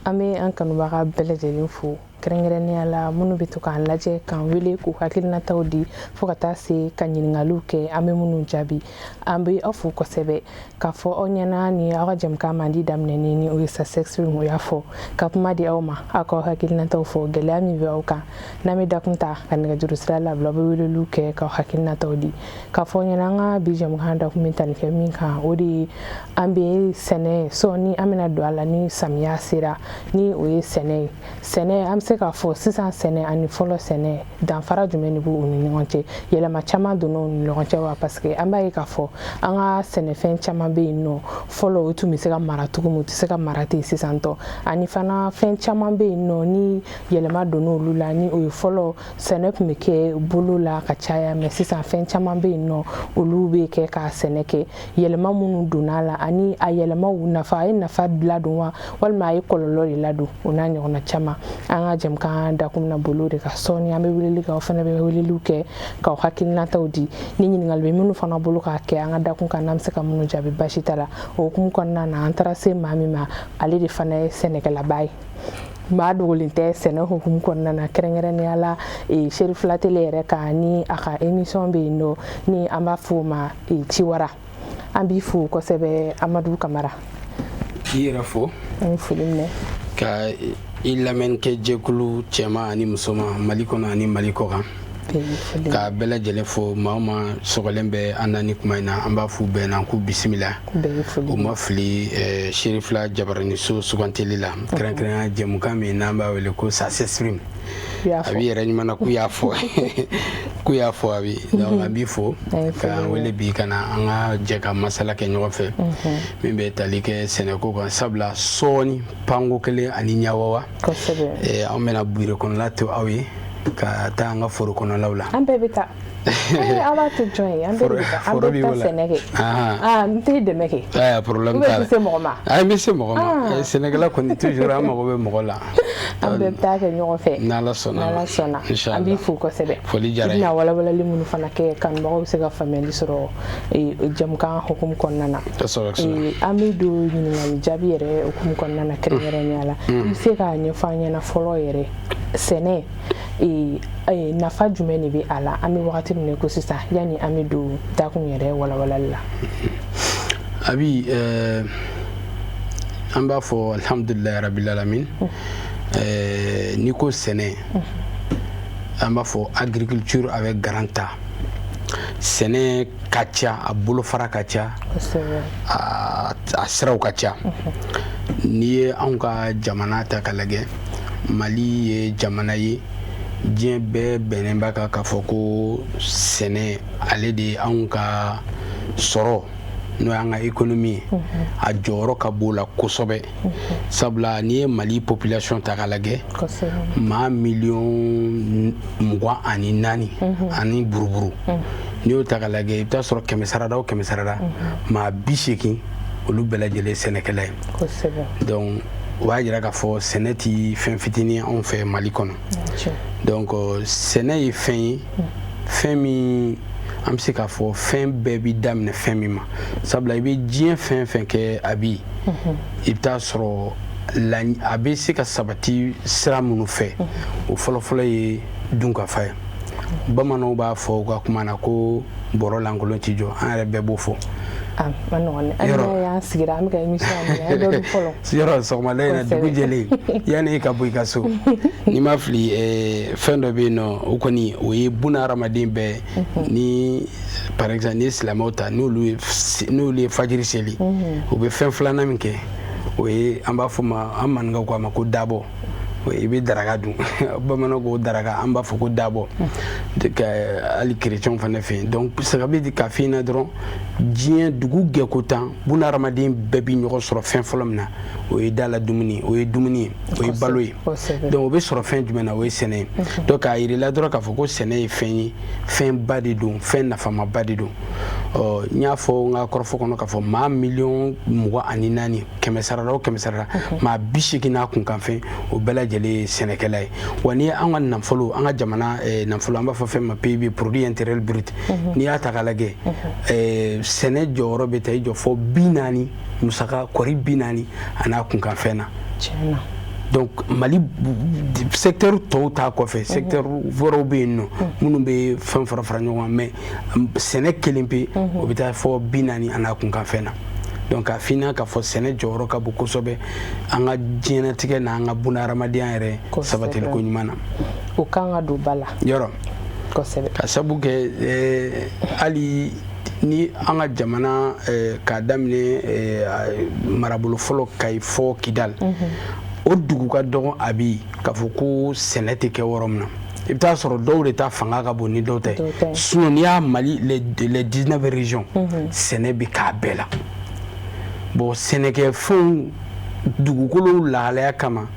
Ame an kanubaga bɛɛ lajɛlen fo kɛrɛnkɛrɛnnenya la minnu bɛ to k'an lajɛ k'an wele k'u hakilinataw di fo ka taa se ka ɲininkaliw kɛ an bɛ minnu jaabi an bɛ aw fo kosɛbɛ k'a fɔ aw ɲɛna ni aw ka jɛmukan mandi daminɛni ni o ye Success Film o y'a fɔ ka kuma di aw ma aw ka hakilinataw fɔ gɛlɛya min bɛ aw kan n'an bɛ dakun ta ka nɛgɛjuru sira labila aw bɛ weleliw kɛ k'aw hakilinataw di k'a fɔ ɲɛna an ka bi jɛmukan dakun bɛ tali kɛ min kan o de ye an bɛ sɛnɛ sɔɔni an bɛna don a la ni samiya sera ni o ye sɛnɛ ye sɛnɛ an bɛ se k'a fɔ sisan sɛnɛ ani fɔlɔ sɛnɛ danfara jumɛn de b'u ni ɲɔgɔn cɛ yɛlɛma caman donna u ni ɲɔgɔn cɛ wa parce que an b'a ye k'a fɔ an ka sɛnɛfɛn caman bɛ yen nɔ fɔlɔ o tun bɛ se ka mara cogo min u tɛ se ka mara ten sisan tɔ ani fana fɛn caman bɛ yen nɔ ni yɛlɛma donna olu la ni o ye fɔlɔ sɛnɛ tun bɛ kɛ bolo la ka caya mais sisan fɛn caman bɛ yen nɔ olu bɛ kɛ ka sɛnɛ kɛ yɛlɛma minnu donna a la ani a yɛlɛmaw nafa a ye nafa ladon wa walima a ye kɔlɔlɔ de ladon o n'a ɲɔgɔnna caman an ka jɛmukan dakun bɛna boli o de kan sɔɔni an bɛ weleli kɛ aw fana bɛ weleliw kɛ k'aw hakilinataw di ni ɲininkali bɛ minnu fana bolo k'a kɛ an ka dakun kan n'an bɛ se ka minnu jaabi basi t'a la o hukumu kɔnɔna na an taara se maa min ma ale de fana ye sɛnɛkɛlaba ye maa dogolen tɛ sɛnɛ hukumu kɔnɔna na kɛrɛnkɛrɛnnenya la Seri Fila Tele yɛrɛ kan ni a ka émission bɛ yen nɔ ni an b'a fɔ o ma Ciwara an b'i fo kosɛbɛ Amadu Kamara i yɛrɛ fo an ye foli minɛ ka i lamɛnnikɛ jɛkulu cɛman ani musoman Mali kɔnɔ ani Mali kɔ kan ka bɛɛ lajɛlen fo maa o maa sɔgɔlen bɛ an na ni kuma in na an b'a f'u bɛɛ na k'u bisimila u ma fili Seri Fila jabaraniso sugantili la kɛrɛnkɛrɛnya jɛmukan min n'an b'a wele ko Success Film a b'i yɛrɛ ɲuman na k'u y'a fɔ k'u y'a fɔ a bi donc an b'i fo k'an wele bi ka na an ka jɛ ka masala kɛ ɲɔgɔn fɛ min bɛ tali kɛ sɛnɛko kan sabula sɔɔni panko kelen ani ɲawawa an bɛna bure kɔnɔla to aw ye ka taa an ka foro kɔnɔlaw la an bɛɛ bɛ taa an b'a to jɔn ye an bɛɛ bɛ taa an bɛ taa sɛnɛ kɛ n tɛ dɛmɛ kɛ problème t'a la se mɔgɔ ma n bɛ se mɔgɔ ma sɛnɛkɛla kɔni toujours an mago bɛ mɔgɔ la an bɛɛ bɛ taa kɛ ɲɔgɔn fɛ n'Ala sɔnna an b'i fo kosɛbɛ foli diyara n bɛna walawalali minnu fana kɛ kanubagaw bɛ se ka faamuyali sɔrɔ jɛmukan hukumu kɔnɔna na an bɛ don ɲininkali jaabi yɛrɛ hukumu kɔnɔna na kɛrɛnkɛrɛnnenya la i bɛ se k'a ɲɛfɔ an ɲɛna fɔlɔ yɛrɛ sɛnɛ nafa jumɛn de bɛ a la an bɛ wagati min na ko sisan yanni an bɛ don dakun yɛrɛ walawalali la abi an b'a fɔ alhamdulilayi rabil alamin n'i ko sɛnɛ an b'a fɔ agriculture avec grand A sɛnɛ ka ca a bolofara ka ca a siraw ka ca n'i ye anw ka jamana ta ka lajɛ Mali ye jamana ye diɲɛ bɛɛ bɛnnen b'a kan k'a fɔ ko sɛnɛ ale de ye anw ka sɔrɔ n'o y'an ka économie ye a jɔyɔrɔ ka b'o la kosɛbɛ sabula n'i ye Mali population ta k'a lajɛ maa miliyɔn 24 ani buruburu n'i y'o ta k'a lajɛ i bɛ taa sɔrɔ 100 sarada o 100 sarada maa 80 olu bɛɛ lajɛlen sɛnɛkɛla ye donc o b'a jira k'a fɔ sɛnɛ ti fɛn fitinin anw fɛ Mali kɔnɔ donc sɛnɛ ye fɛn ye fɛn min an bɛ se k'a fɔ fɛn bɛɛ bi daminɛ fɛn min ma sabula i bɛ diɲɛ fɛn fɛn kɛ a bi i bɛ taa sɔrɔ a bɛ se ka sabati sira minnu fɛ o fɔlɔfɔlɔ ye dunkafa ye bamananw b'a fɔ u ka kuma na ko bɔrɔ lankolon tɛ jɔ an yɛrɛ bɛɛ b'o fɔ yɔrɔ sɔgɔmada in na dugu jɛlen yanni e ka bɔ i ka so n'i ma fili fɛn dɔ bɛ yen nɔ o kɔni o ye buna hadamaden bɛɛ ni par exemple n'i ye silamɛw ta n'olu ye fajiri seli u bɛ fɛn filanan min kɛ o ye an b'a fɔ ma an maninkaw k'a ma ko dabɔ i bɛ daraka dun bamananw ko daraka an b'a fɔ ko dabɔ hali kerecɛnw fana fɛ yen donc saga bɛ di k'a f'i ɲɛna dɔrɔn diɲɛ dugu gɛko tan buna hadamaden bɛɛ bi ɲɔgɔn sɔrɔ fɛn fɔlɔ min na o ye da la dumuni o ye dumuni ye o ye balo ye donc o bɛ sɔrɔ fɛn jumɛn na o ye sɛnɛ ye donc k'a yir'i la dɔrɔn k'a fɔ ko sɛnɛ ye fɛn ye fɛnba de don fɛn nafamaba de don n y'a fɔ n ka kɔrɔfɔ kɔnɔ k'a fɔ maa miliyɔn 24 100 sarada o 100 sarada maa 80 n'a kunkanfɛn o bɛɛ lajɛlen ye sɛnɛkɛla ye wa n'i ye an ka nafolo an ka jamana nafolo an b'a fɔ fɛn ma PIB produit intérieur brut n'i y'a ta k'a lajɛ sɛnɛ jɔyɔrɔ bɛ ta i jɔ fɔ 40 musaka kɔri 40 a n'a kunkanfɛn na donc Mali secteur tɔw ta kɔfɛ secteur wɛrɛw bɛ yen nɔ minnu bɛ fɛn fara fara ɲɔgɔn kan mais sɛnɛ kelen pe o bɛ taa fɔ 40 an'a kunkanfɛn na donc a finna k'a fɔ sɛnɛ jɔyɔrɔ ka bon kosɛbɛ an ka diɲɛlatigɛ n'an ka bunahadamadenya yɛrɛ sabatiliko ɲuman na o kan ka don ba la yɔrɔ kosɛbɛ ka sabu kɛ hali ni an ka jamana k'a daminɛ marabolo fɔlɔ Kayi fɔ Kidal o dugu ka dɔgɔn a bi k'a fɔ ko sɛnɛ tɛ kɛ yɔrɔ min na i bɛ taa sɔrɔ dɔw de ta fanga ka bon ni dɔw tɛ sinon n'i y'a Mali les 19 régions sɛnɛ bɛ k'a bɛɛ la bon sɛnɛkɛfɛnw dugukolo lahalaya kama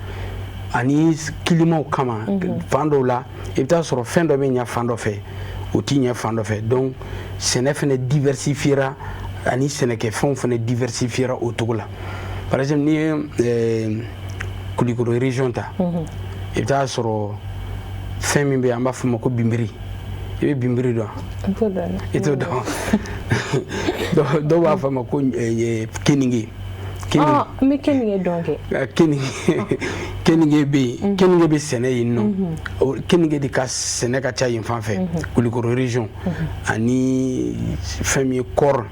ani kilimaw kama fan dɔw la i bɛ taa sɔrɔ fɛn dɔ bɛ ɲɛ fan dɔ fɛ o tɛ ɲɛ fan dɔ fɛ donc sɛnɛ fana diversifiera ani sɛnɛkɛfɛnw fana diversifiera o cogo la par exemple n'i ye Kulikoro région ta i bɛ taa sɔrɔ fɛn min bɛ yen an b'a fɔ o ma ko binbiri i bɛ binbiri dɔn i t'o dɔn dɔw b'a fɔ a ma ko keninge n bɛ keninge dɔn kɛ keninge bɛ yen keninge bɛ sɛnɛ yen nɔ keninge de ka sɛnɛ ka ca yen fan fɛ Kulikoro région ani fɛn min ye kɔɔri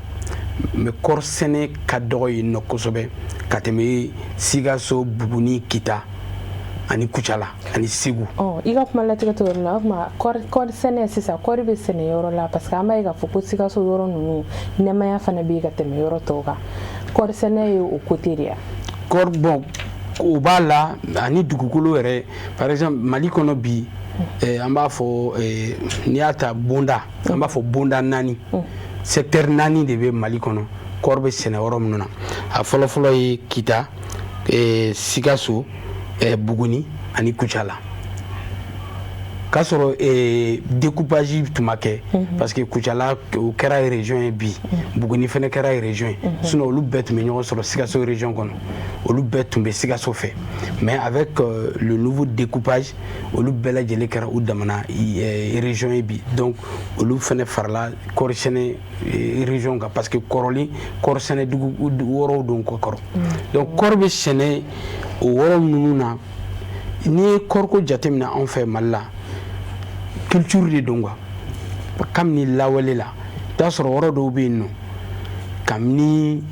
mais kɔɔri sɛnɛ ka dɔgɔ yen nɔ kosɛbɛ ka tɛmɛ Sikaso Buguni Kita ani Kucala ani Segu i ka kuma latigɛ to yɔrɔ la o tuma kɔɔri sɛnɛ sisan kɔɔri bɛ sɛnɛ yɔrɔ la parce que an b'a ye k'a fɔ ko Sikaso yɔrɔ ninnu nɛmaya fana bɛ yen ka tɛmɛ yɔrɔ tɔw kan kɔɔri sɛnɛ ye o côté de ya kɔɔri bon o b'a la ani dugukolo yɛrɛ par exemple Mali kɔnɔ bi an b'a fɔ n'i y'a ta bonda an b'a fɔ bonda 4 secteur 4 de bɛ Mali kɔnɔ kɔɔri bɛ sɛnɛ yɔrɔ minnu na a fɔlɔ-fɔlɔ ye Kita Sikaso Buguni ani Kucala k'a sɔrɔ découpage tun ma kɛ parce que Kucala o kɛra région ye bi Buguni fana kɛra région ye sinon olu bɛɛ tun bɛ ɲɔgɔn sɔrɔ Sikaso région kɔnɔ olu bɛɛ tun bɛ Sikaso fɛ mais avec le nouveau découpage olu bɛɛ lajɛlen kɛra u damana région ye bi donc olu fana farala kɔɔri sɛnɛ région kan parce que kɔrɔlen kɔɔri sɛnɛ dugu wɔɔrɔw don kɔ kɔrɔ donc kɔɔri bɛ sɛnɛ o wɔɔrɔ ninnu na n'i ye kɔɔriko jateminɛ anw fɛ Mali la culture de don quoi kabini lawale la i t'a sɔrɔ yɔrɔ dɔw bɛ yen nɔ kabini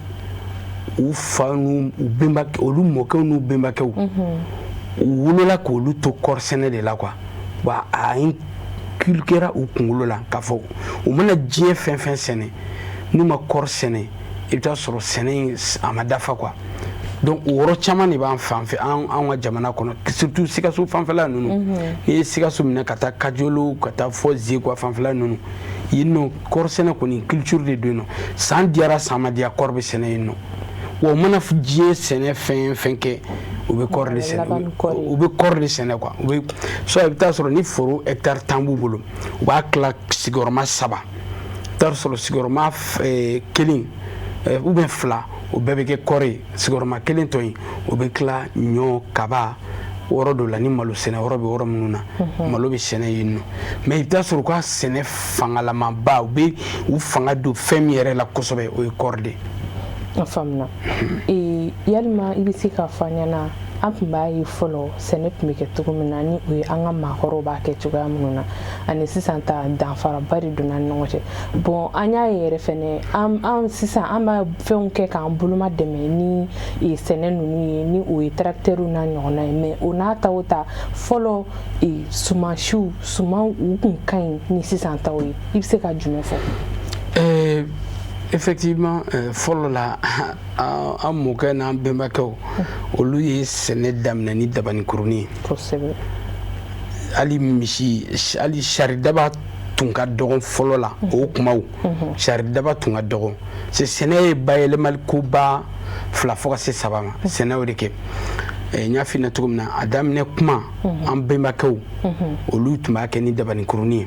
u fa n'u bɛnbakɛ olu mɔkɛw n'u bɛnbakɛw u wolola k'olu to kɔɔri sɛnɛ de la quoi wa a inculquera u kunkolo la k'a fɔ u mana diɲɛ fɛn fɛn sɛnɛ n'u ma kɔɔri sɛnɛ i bɛ taa sɔrɔ sɛnɛ in a ma dafa quoi donc o yɔrɔ caman de b'an fan fɛ an ka jamana kɔnɔ surtout Sikaso fanfɛla ninnu n'i ye Sikaso minɛ ka taa Kajolo ka taa fɔ Zekwa fanfɛla ninnu yen nɔ kɔɔri sɛnɛ kɔni culture de don yen nɔ san diyara san ma diya kɔɔri bɛ sɛnɛ yen nɔ wa u mana diɲɛ sɛnɛ fɛn fɛn kɛ u bɛ kɔɔri de sɛnɛ u bɛ kɔɔri de sɛnɛ quoi u bɛ soit i bɛ taa sɔrɔ ni foro hectare 10 b'u bolo u b'a tila sigiyɔrɔma 3 i bɛ taa sɔrɔ sigiyɔrɔma 1 ou bien 2 o bɛɛ bɛ kɛ kɔɔri sigiyɔrɔma 1 tɔ in o bɛ tila ɲɔ kaba yɔrɔ dɔ la ni malo sɛnɛ yɔrɔ bɛ yɔrɔ minnu na malo bɛ sɛnɛ yen nɔ mais i bɛ taa sɔrɔ u ka sɛnɛ fangalamaba u bɛ u fanga don fɛn min yɛrɛ la kosɛbɛ o ye kɔɔri de. a faamuna yalima i bɛ se k'a fɔ an ɲɛna an tun b'a ye fɔlɔ sɛnɛ tun bɛ kɛ cogo min na ni o ye an ka maakɔrɔw b'a kɛ cogoya minnu na ani sisan ta danfaraba de donna an ni ɲɔgɔn cɛ bon an y'a ye yɛrɛ fɛnɛ an sisan an b'a fɛnw kɛ k'an boloma dɛmɛ ni sɛnɛ ninnu ye ni o ye tracteurs n'a ɲɔgɔnna ye mais o n'a ta o ta fɔlɔ sumansiw suman u kun ka ɲi ni sisan taw ye i bɛ se ka jumɛn fɔ. Effectivement fɔlɔ la an mɔkɛ n'an bɛnbakɛw olu ye sɛnɛ daminɛ ni dabanikurunin ye kosɛbɛ hali saridaba tun ka dɔgɔn fɔlɔ la o kumaw saridaba tun ka dɔgɔn sɛnɛ ye bayɛlɛmali koba 2 fo ka se 3 ma sɛnɛ o de kɛ n y'a f'i ɲɛna cogo min na a daminɛ kuma an bɛnbakɛw olu tun b'a kɛ ni dabanikurunin ye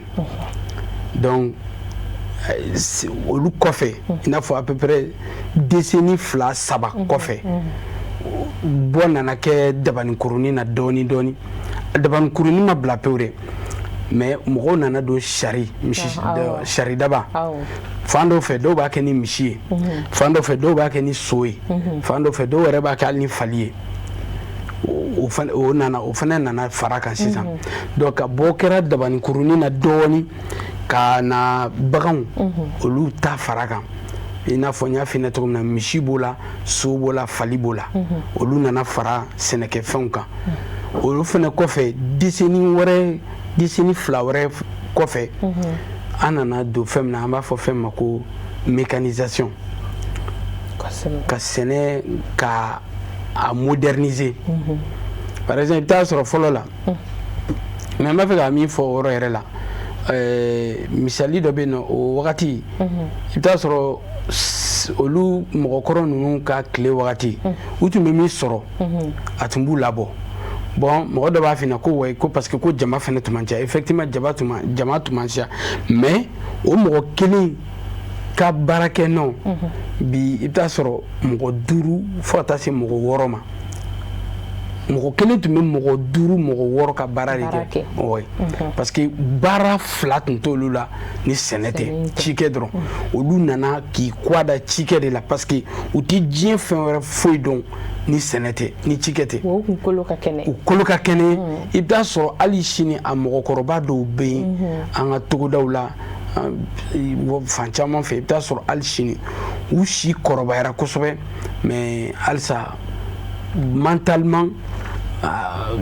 donc olu kɔfɛ i n'a fɔ à peu près décennie 2-3 kɔfɛ bɔ nana kɛ dabanikurunin na dɔɔni dɔɔni dabanikurunin ma bila pewu dɛ mais mɔgɔw nana don saridaba fan dɔw fɛ dɔw b'a kɛ ni misi ye fan dɔw fɛ dɔw b'a kɛ ni so ye fan dɔw fɛ dɔw yɛrɛ b'a kɛ hali ni fali ye o o fana nana fara kan sisan donc ka bɔ kɛra dabani kurunin na dɔɔni ka na baganw olu ta fara kan i n'a fɔ n y'a f'i ɲɛna cogo min na misi b'o la so b'o la fali b'o la olu nana fara sɛnɛkɛfɛnw kan olu fana kɔfɛ décennie fila wɛrɛ kɔfɛ an nana don fɛn min na an b'a fɔ fɛn ma ko mécanisation ka sɛnɛ ka a moderniser par exemple i bɛ taa sɔrɔ fɔlɔ la mais n b'a fɛ ka min fɔ o yɔrɔ yɛrɛ la misali dɔ bɛ yen nɔ o wagati i bɛ taa sɔrɔ olu mɔgɔkɔrɔ ninnu ka tile wagati u tun bɛ min sɔrɔ a tun b'u labɔ bon mɔgɔ dɔ b'a f'i ɲɛna ko ouais ko parce que ko jama fana tun man ca effectivement jama tun man ca mais o mɔgɔ kelen ka baarakɛ nɔ bi i bɛ taa sɔrɔ mɔgɔ 5 fo ka taa se mɔgɔ 6 ma mɔgɔ kelen tun bɛ mɔgɔ 5 mɔgɔ 6 ka baara de kɛ ouais parce que baara fila tun t'olu la ni sɛnɛ tɛ cikɛ dɔrɔn olu nana k'i kɔ da cikɛ de la parce que u tɛ diɲɛ fɛn wɛrɛ foyi dɔn ni sɛnɛ tɛ ni cikɛ tɛ u kolo ka kɛnɛ i bɛ taa sɔrɔ hali sini a mɔgɔkɔrɔba dɔw bɛ yen an ka togodaw la fan caman fɛ i bɛ taa sɔrɔ hali sini u si kɔrɔbayara kosɛbɛ mais halisa mentalement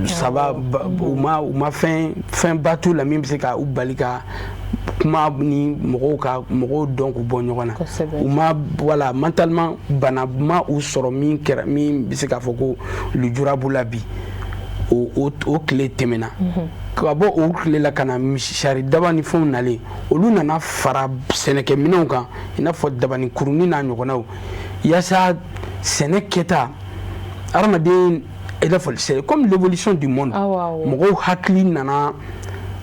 ça va u ma fɛn ba t'u la min bɛ se ka u bali ka kuma ni mɔgɔw dɔn k'u bɔ ɲɔgɔn na u ma voilà mentalement bana ma u sɔrɔ min bɛ se k'a fɔ ko lujura b'u la bi o tile tɛmɛna ka bɔ o tile la ka na sari daba ni fɛnw nalen olu nana fara sɛnɛkɛminɛnw kan i n'a fɔ dabani kurunin n'a ɲɔgɔnnaw yaasa sɛnɛ kɛta adamaden c'est comme l'évolution du monde mɔgɔw hakili nana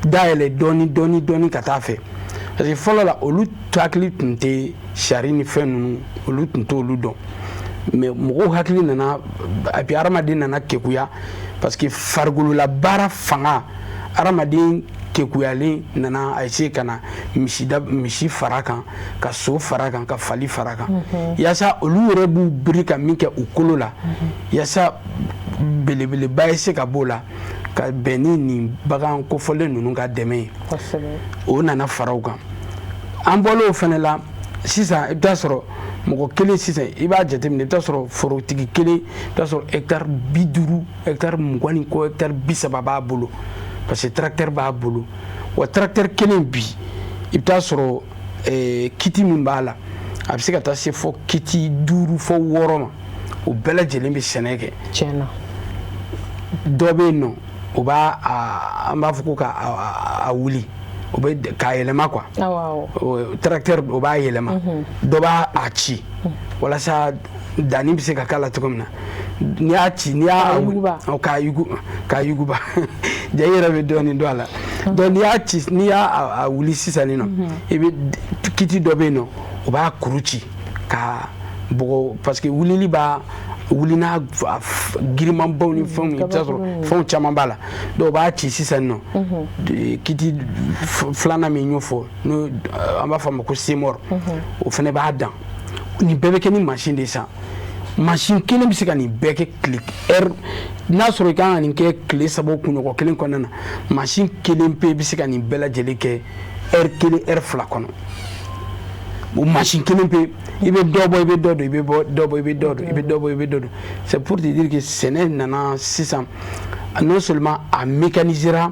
dayɛlɛ dɔɔni ka taa fɛ parce que fɔlɔ la olu hakili tun tɛ sari ni fɛn ninnu olu tun t'olu dɔn mais mɔgɔw hakili nana et puis adamaden nana kekuya parce que farikolola baara fanga adamaden kekuyalen nana a essayer ka na misi fara kan ka so fara kan ka fali fara kan yaasa olu yɛrɛ b'u biri ka min kɛ u kolo la yaasa belebeleba ye se ka b'o la ka bɛn ni nin bagan kofɔlen ninnu ka dɛmɛ ye o nana faraw kan an bɔlen o fana la sisan i bɛ taa sɔrɔ mɔgɔ kelen sisan i b'a jateminɛ i bɛ taa sɔrɔ forotigi kelen i bɛ taa sɔrɔ hectare 50 hectare 20 ni kɔ hectare 30 b'a bolo parce que tracteur b'a bolo wa tracteur kelen bi i bɛ taa sɔrɔ kiti min b'a la a bɛ se ka taa se fɔ kiti 5 fɔ 6 ma o bɛɛ lajɛlen bɛ sɛnɛ kɛ tiɲɛna dɔ bɛ yen nɔ o b'a an b'a fɔ ko k'a wuli o bɛ k'a yɛlɛma quoi tracteur o b'a yɛlɛma dɔ b'a ci walasa danni bɛ se ka k'a la cogo min na n'i y'a ci n'i y'a k'a yuguba ja i yɛrɛ bɛ dɔɔnin dɔn a la donc n'i y'a ci n'i y'a wuli sisan nɔ i bɛ kiti dɔ bɛ yen nɔ o b'a kuru ci ka bɔgɔ parce que wulili b'a wuli n'a girimanbaw ni fɛnw i bɛ taa sɔrɔ fɛnw caman b'a la dɔw b'a ci sisan nɔ kiti filanan min y'o fɔ n'o an b'a fɔ a ma ko semɔri o fana b'a dan nin bɛɛ bɛ kɛ ni mansin de san mansin kelen bɛ se ka nin bɛɛ kɛ tile n'a sɔrɔ i kan ka nin kɛ tile 3 kunɲɔgɔn kelen kɔnɔna na mansin kelen pe bɛ se ka nin bɛɛ lajɛlen kɛ heure 1 heure 2 kɔnɔ o mansin kelen pe i bɛ dɔ bɔ i bɛ dɔ don i bɛ bɔ dɔ bɔ i bɛ dɔ don i bɛ dɔ bɔ i bɛ dɔ don c'est pour te dire que sɛnɛ nana sisan non seulement a mécanisera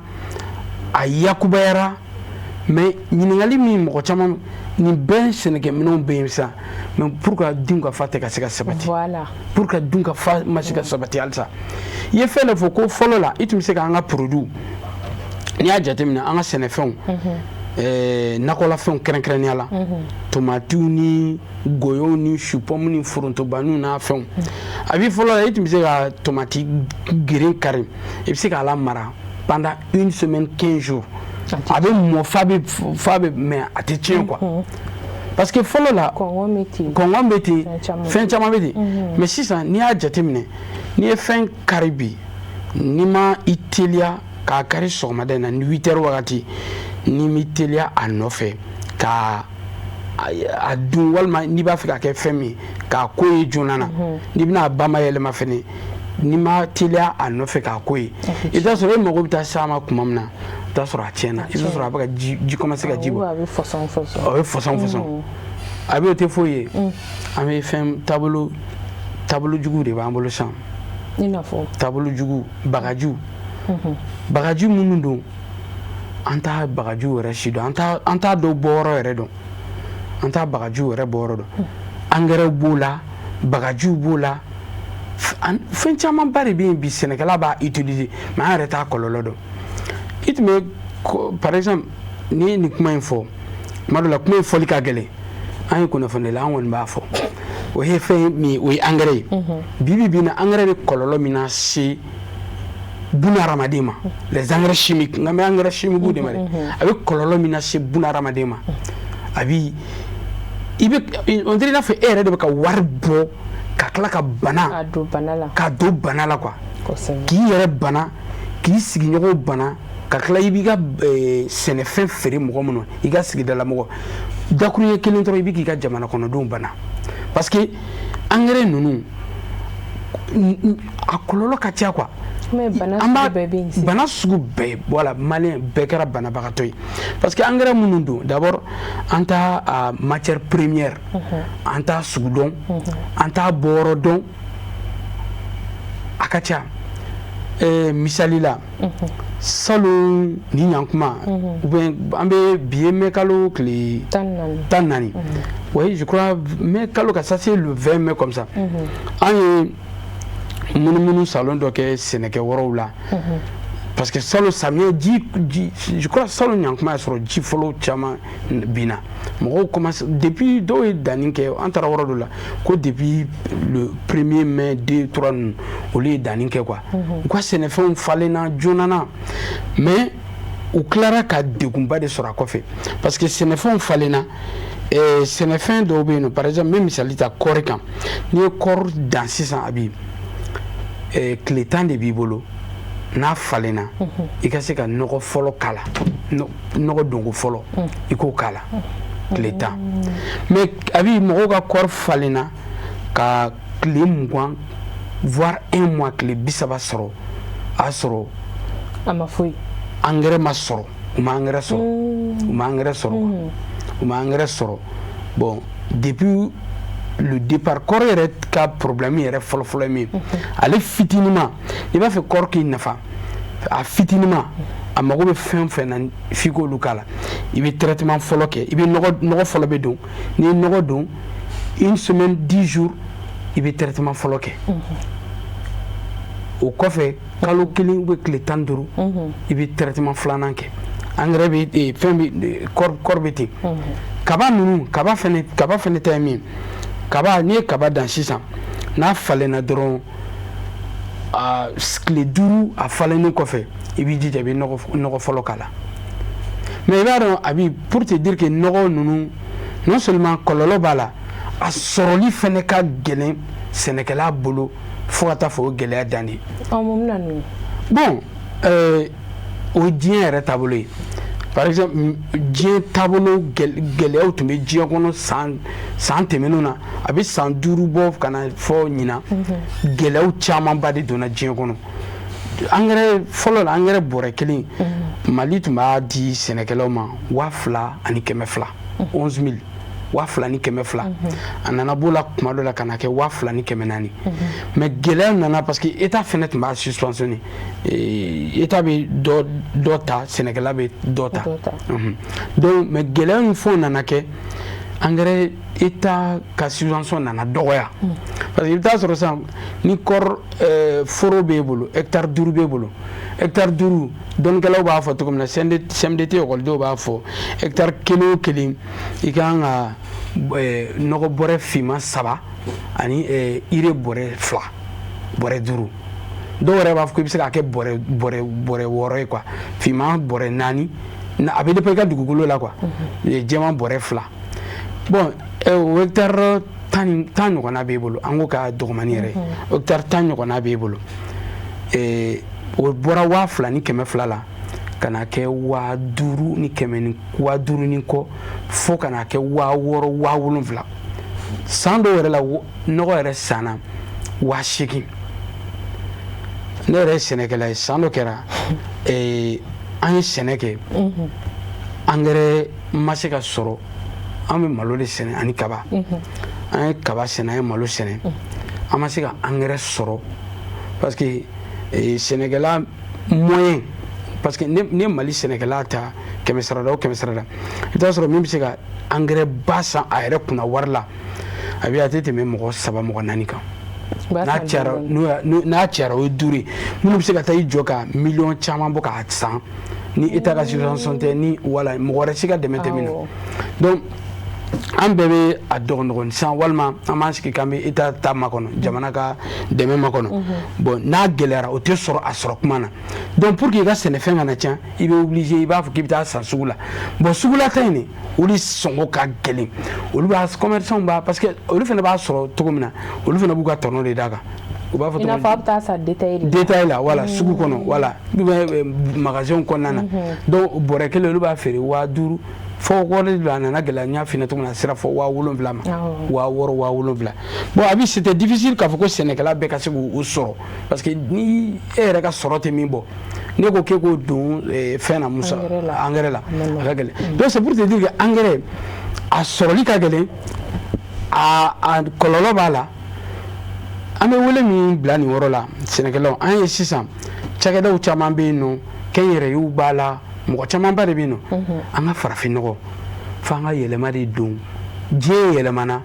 a yakubayara mais ɲininkali min mɔgɔ caman nin bɛɛ sɛnɛkɛminɛnw bɛ yen sisan mais pour que dun ka fa tɛ ka se ka sabati pour que dun ka fa ma se ka sabati halisa i ye fɛn dɔ fɔ ko fɔlɔ la i tun bɛ se k'an ka produit n'i y'a jateminɛ an ka sɛnɛfɛnw nakɔlafɛnw kɛrɛnkɛrɛnnenya la tomatiw ni goyow ni supɔmu ni forontobaniw n'a fɛnw a bi fɔlɔ la i tun bɛ se ka tomati geren kari i bɛ se k'a la mara pendant 1 semaine 15 jours a bɛ mɔ fa bɛ mais a tɛ tiɲɛ quoi parce que fɔlɔ la kɔngɔ bɛ ten fɛn caman bɛ ten mais sisan n'i y'a jateminɛ n'i ye fɛn kari bi n'i ma i teliya k'a kari sɔgɔmada in na ni 8 heures wagati n'i m'i teliya a nɔfɛ ka a dun walima n'i b'a fɛ ka kɛ fɛn min k'a ko ye joona na n'i bɛna a bamayɛlɛma fɛnɛ ni ma teliya a nɔfɛ k'a ko ye i t'a sɔrɔ e mago bɛ taa s'a ma tuma min na i t'a sɔrɔ a tiɲɛna i t'a sɔrɔ a bɛ ka ji commencer ka ji bɔ a bɛ fɔsɔn a bɛ o tɛ foyi ye an bɛ fɛn taabolo jugu de b'an bolo sisan i n'a fɔ taabolo jugu bagaji minnu don an t'a bagajiw yɛrɛ si dɔn an t'a dɔw bɔyɔrɔ yɛrɛ dɔn an t'a bagajiw yɛrɛ bɔyɔrɔ dɔn engrais b'o la bagajiw b'o la fɛn camanba de bɛ yen bi sɛnɛkɛla b'a utiliser mais an yɛrɛ t'a kɔlɔlɔ dɔn i tun bɛ par exemple n'i ye nin kuma in fɔ tuma dɔ la kuma in fɔli ka gɛlɛn an ye kunnafoni la an kɔni b'a fɔ o ye fɛn min o ye engrais ye bi bi in na engrais bɛ kɔlɔlɔ min na se buna hadamaden ma les engrais chimiques nka n bɛ engrais chimiques de ma dɛ a bɛ kɔlɔlɔ min na se buna hadamaden ma a bi i bɛ on dirait i n'a fɔ e yɛrɛ de bɛ ka wari bɔ ka tila ka bana ka don bana la quoi k'i yɛrɛ bana k'i sigiɲɔgɔnw bana ka tila i b'i ka sɛnɛfɛn feere mɔgɔ minnu i ka sigidala mɔgɔ dakuruɲɛ kelen dɔrɔn i bɛ k'i ka jamana kɔnɔdenw bana parce que engrais ninnu a kɔlɔlɔ ka ca quoi bana sugu bɛɛ voilà malien bɛɛ kɛra banabagatɔ ye parce que engrais minnu don d'abord an t'a matière première an t'a sugu dɔn an t'a bɔyɔrɔ dɔn a ka ca misali la salon ni ɲankuma ou bien an bɛ bi ye mai kalo tile 14 oui je crois mai kalo ka ça c'est le 20 mai comme ça an ye munumunu salon dɔ kɛ sɛnɛkɛ wɔrɔw la parce que salon samiyɛ ji je crois salon ɲankuma y'a sɔrɔ ji fɔlɔ caman binna mɔgɔw commence depuis dɔw ye danni kɛ an taara wɔrɔ dɔ la ko depuis le 1er mai 2 3 ninnu olu ye danni kɛ quoi u ka sɛnɛfɛnw falenna joona mais u tilara ka degunba de sɔrɔ a kɔfɛ parce que sɛnɛfɛnw falenna sɛnɛfɛn dɔw bɛ yen nɔ par exemple n bɛ misali ta kɔɔri kan n'i ye kɔɔri dan sisan a bɛ tile 10 de b'i bolo n'a falenna i ka se ka nɔgɔ fɔlɔ k'a la nɔgɔ donko fɔlɔ i k'o k'a la tile 10 mais a bɛ mɔgɔw ka kɔɔri falenna ka tile 20 voire 1 mois tile 30 sɔrɔ a y'a sɔrɔ a ma foyi engrais ma sɔrɔ u ma engrais sɔrɔ bon depuis le départ kɔɔri yɛrɛ ka problème yɛrɛ fɔlɔ ye min ale fitininma i b'a fɛ kɔɔri k'i nafa a fitininma a mago bɛ fɛn o fɛn na f'i k'olu k'a la i bɛ traitement fɔlɔ kɛ i bɛ nɔgɔ fɔlɔ bɛ don n'i ye nɔgɔ don 1 semaine 10 jours i bɛ traitement fɔlɔ kɛ o kɔfɛ kalo 1 ou bien tile 15 i bɛ traitement filanan kɛ engrais bɛ fɛn bɛ kɔɔri bɛ ten kaba ninnu kaba fɛnɛ ta ye min kaba n'i ye kaba dan sisan n'a falenna dɔrɔn tile 5 a falennen kɔfɛ i b'i jija i bɛ nɔgɔ fɔlɔ k'a la mais i b'a dɔn a bi pour te dire que nɔgɔ ninnu non seulement kɔlɔlɔ b'a la a sɔrɔli fɛnɛ ka gɛlɛn sɛnɛkɛla bolo fo ka taa fɔ o gɛlɛya dan de bon o ye diɲɛ yɛrɛ taabolo ye par exemple diɲɛ taabolo gɛlɛyaw tun bɛ diɲɛ kɔnɔ san tɛmɛnenw na a bɛ san 5 bɔ ka na fɔ ɲina gɛlɛyaw camanba de donna diɲɛ kɔnɔ engrais fɔlɔ la engrais bɔrɛ 1 Mali tun b'a di sɛnɛkɛlaw ma 2200 11 000 2200 a nana b'o la kuma dɔ la ka na kɛ 2400 mais gɛlɛya nana parce que état fɛnɛ tun b'a suspensionné état bɛ dɔ ta sɛnɛkɛla bɛ dɔ ta donc mais gɛlɛya min fɔ nana kɛ engrais état ka subvention nana dɔgɔya parce que i bɛ taa sɔrɔ sisan ni kɔɔri foro b'e bolo hectare 5 b'e bolo hectare 5 dɔnnikɛlaw b'a fɔ cogo min na CMDT ekɔlidenw b'a fɔ hectare 1 o 1 i kan ka nɔgɔ bɔrɛ finman 3 ani ire bɔrɛ 2 bɔrɛ 5 dɔw yɛrɛ b'a fɔ ko i bɛ se k'a kɛ bɔrɛ 6 ye quoi finman bɔrɛ 4 a bɛ dépend i ka dugukolo la quoi jɛman bɔrɛ 2 bon o hectare 10 ɲɔgɔnna b'e bolo an ko ka dɔgɔmani yɛrɛ hectare 10 ɲɔgɔnna b'e bolo o bɔra 2200 la ka na kɛ 5000 ni kɔ fo ka na kɛ 6000 7000 san dɔw yɛrɛ la nɔgɔ yɛrɛ sanna 8000 ne yɛrɛ sɛnɛkɛla ye san dɔ kɛra an ye sɛnɛ kɛ engrais ma se ka sɔrɔ an bɛ malo de sɛnɛ ani kaba an ye kaba sɛnɛ an ye malo sɛnɛ an ma se ka engrais sɔrɔ parce que sɛnɛkɛla moyen parce que ne Mali sɛnɛkɛla ta 100 sarada o 100 sarada i t'a sɔrɔ min bɛ se ka engrais ba san a yɛrɛ kunna wari la a bɛ a tɛ tɛmɛ mɔgɔ 3 mɔgɔ 4 kan n'a cayara o ye 5 ye minnu bɛ se ka taa i jɔ ka miliyɔn caman bɔ k'a san ni État ka subvention tɛ ni wala mɔgɔ wɛrɛ si ka dɛmɛ tɛ min na donc an bɛɛ bɛ a dɔgɔnin san walima an b'an sigi k'an bɛ État ta makɔnɔ jamana ka dɛmɛ makɔnɔ bon n'a gɛlɛyara o tɛ sɔrɔ a sɔrɔ kuma na donc pour que i ka sɛnɛfɛn kana tiɲɛ i bɛ obligé i b'a fɔ k'i bɛ taa san sugu la bon sugula ta in de olu sɔngɔ ka gɛlɛn olu b'a commerçants b'a parce que olu fana b'a sɔrɔ cogo min na olu fana b'u ka tɔnɔ de d'a kan u b'a fɔ i n'a fɔ a bɛ taa san détail la wala sugu kɔnɔ wala magasin kɔnɔna na donc bɔrɛ kelen olu b'a feere 5000 fo wɔɔrɔ de a nana gɛlɛya n y'a f'i ɲɛna cogo min na sera fɔ 7000 ma 6000 7000 bon a bi c'était difficile k'a fɔ ko sɛnɛkɛla bɛɛ ka se k'o sɔrɔ parce que ni e yɛrɛ ka sɔrɔ tɛ min bɔ ne ko k'e k'o don fɛn na musa engrais la a ka gɛlɛn donc c'est pour te dire que engrais a sɔrɔli ka gɛlɛn a kɔlɔlɔ b'a la an bɛ wele min bila nin yɔrɔ la sɛnɛkɛlaw an ye sisan cakɛdaw caman bɛ yen nɔ kɛnyɛrɛyew b'a la mɔgɔ camanba de bɛ yen nɔ an ka farafinnɔgɔ f'an ka yɛlɛma de don diɲɛ yɛlɛmana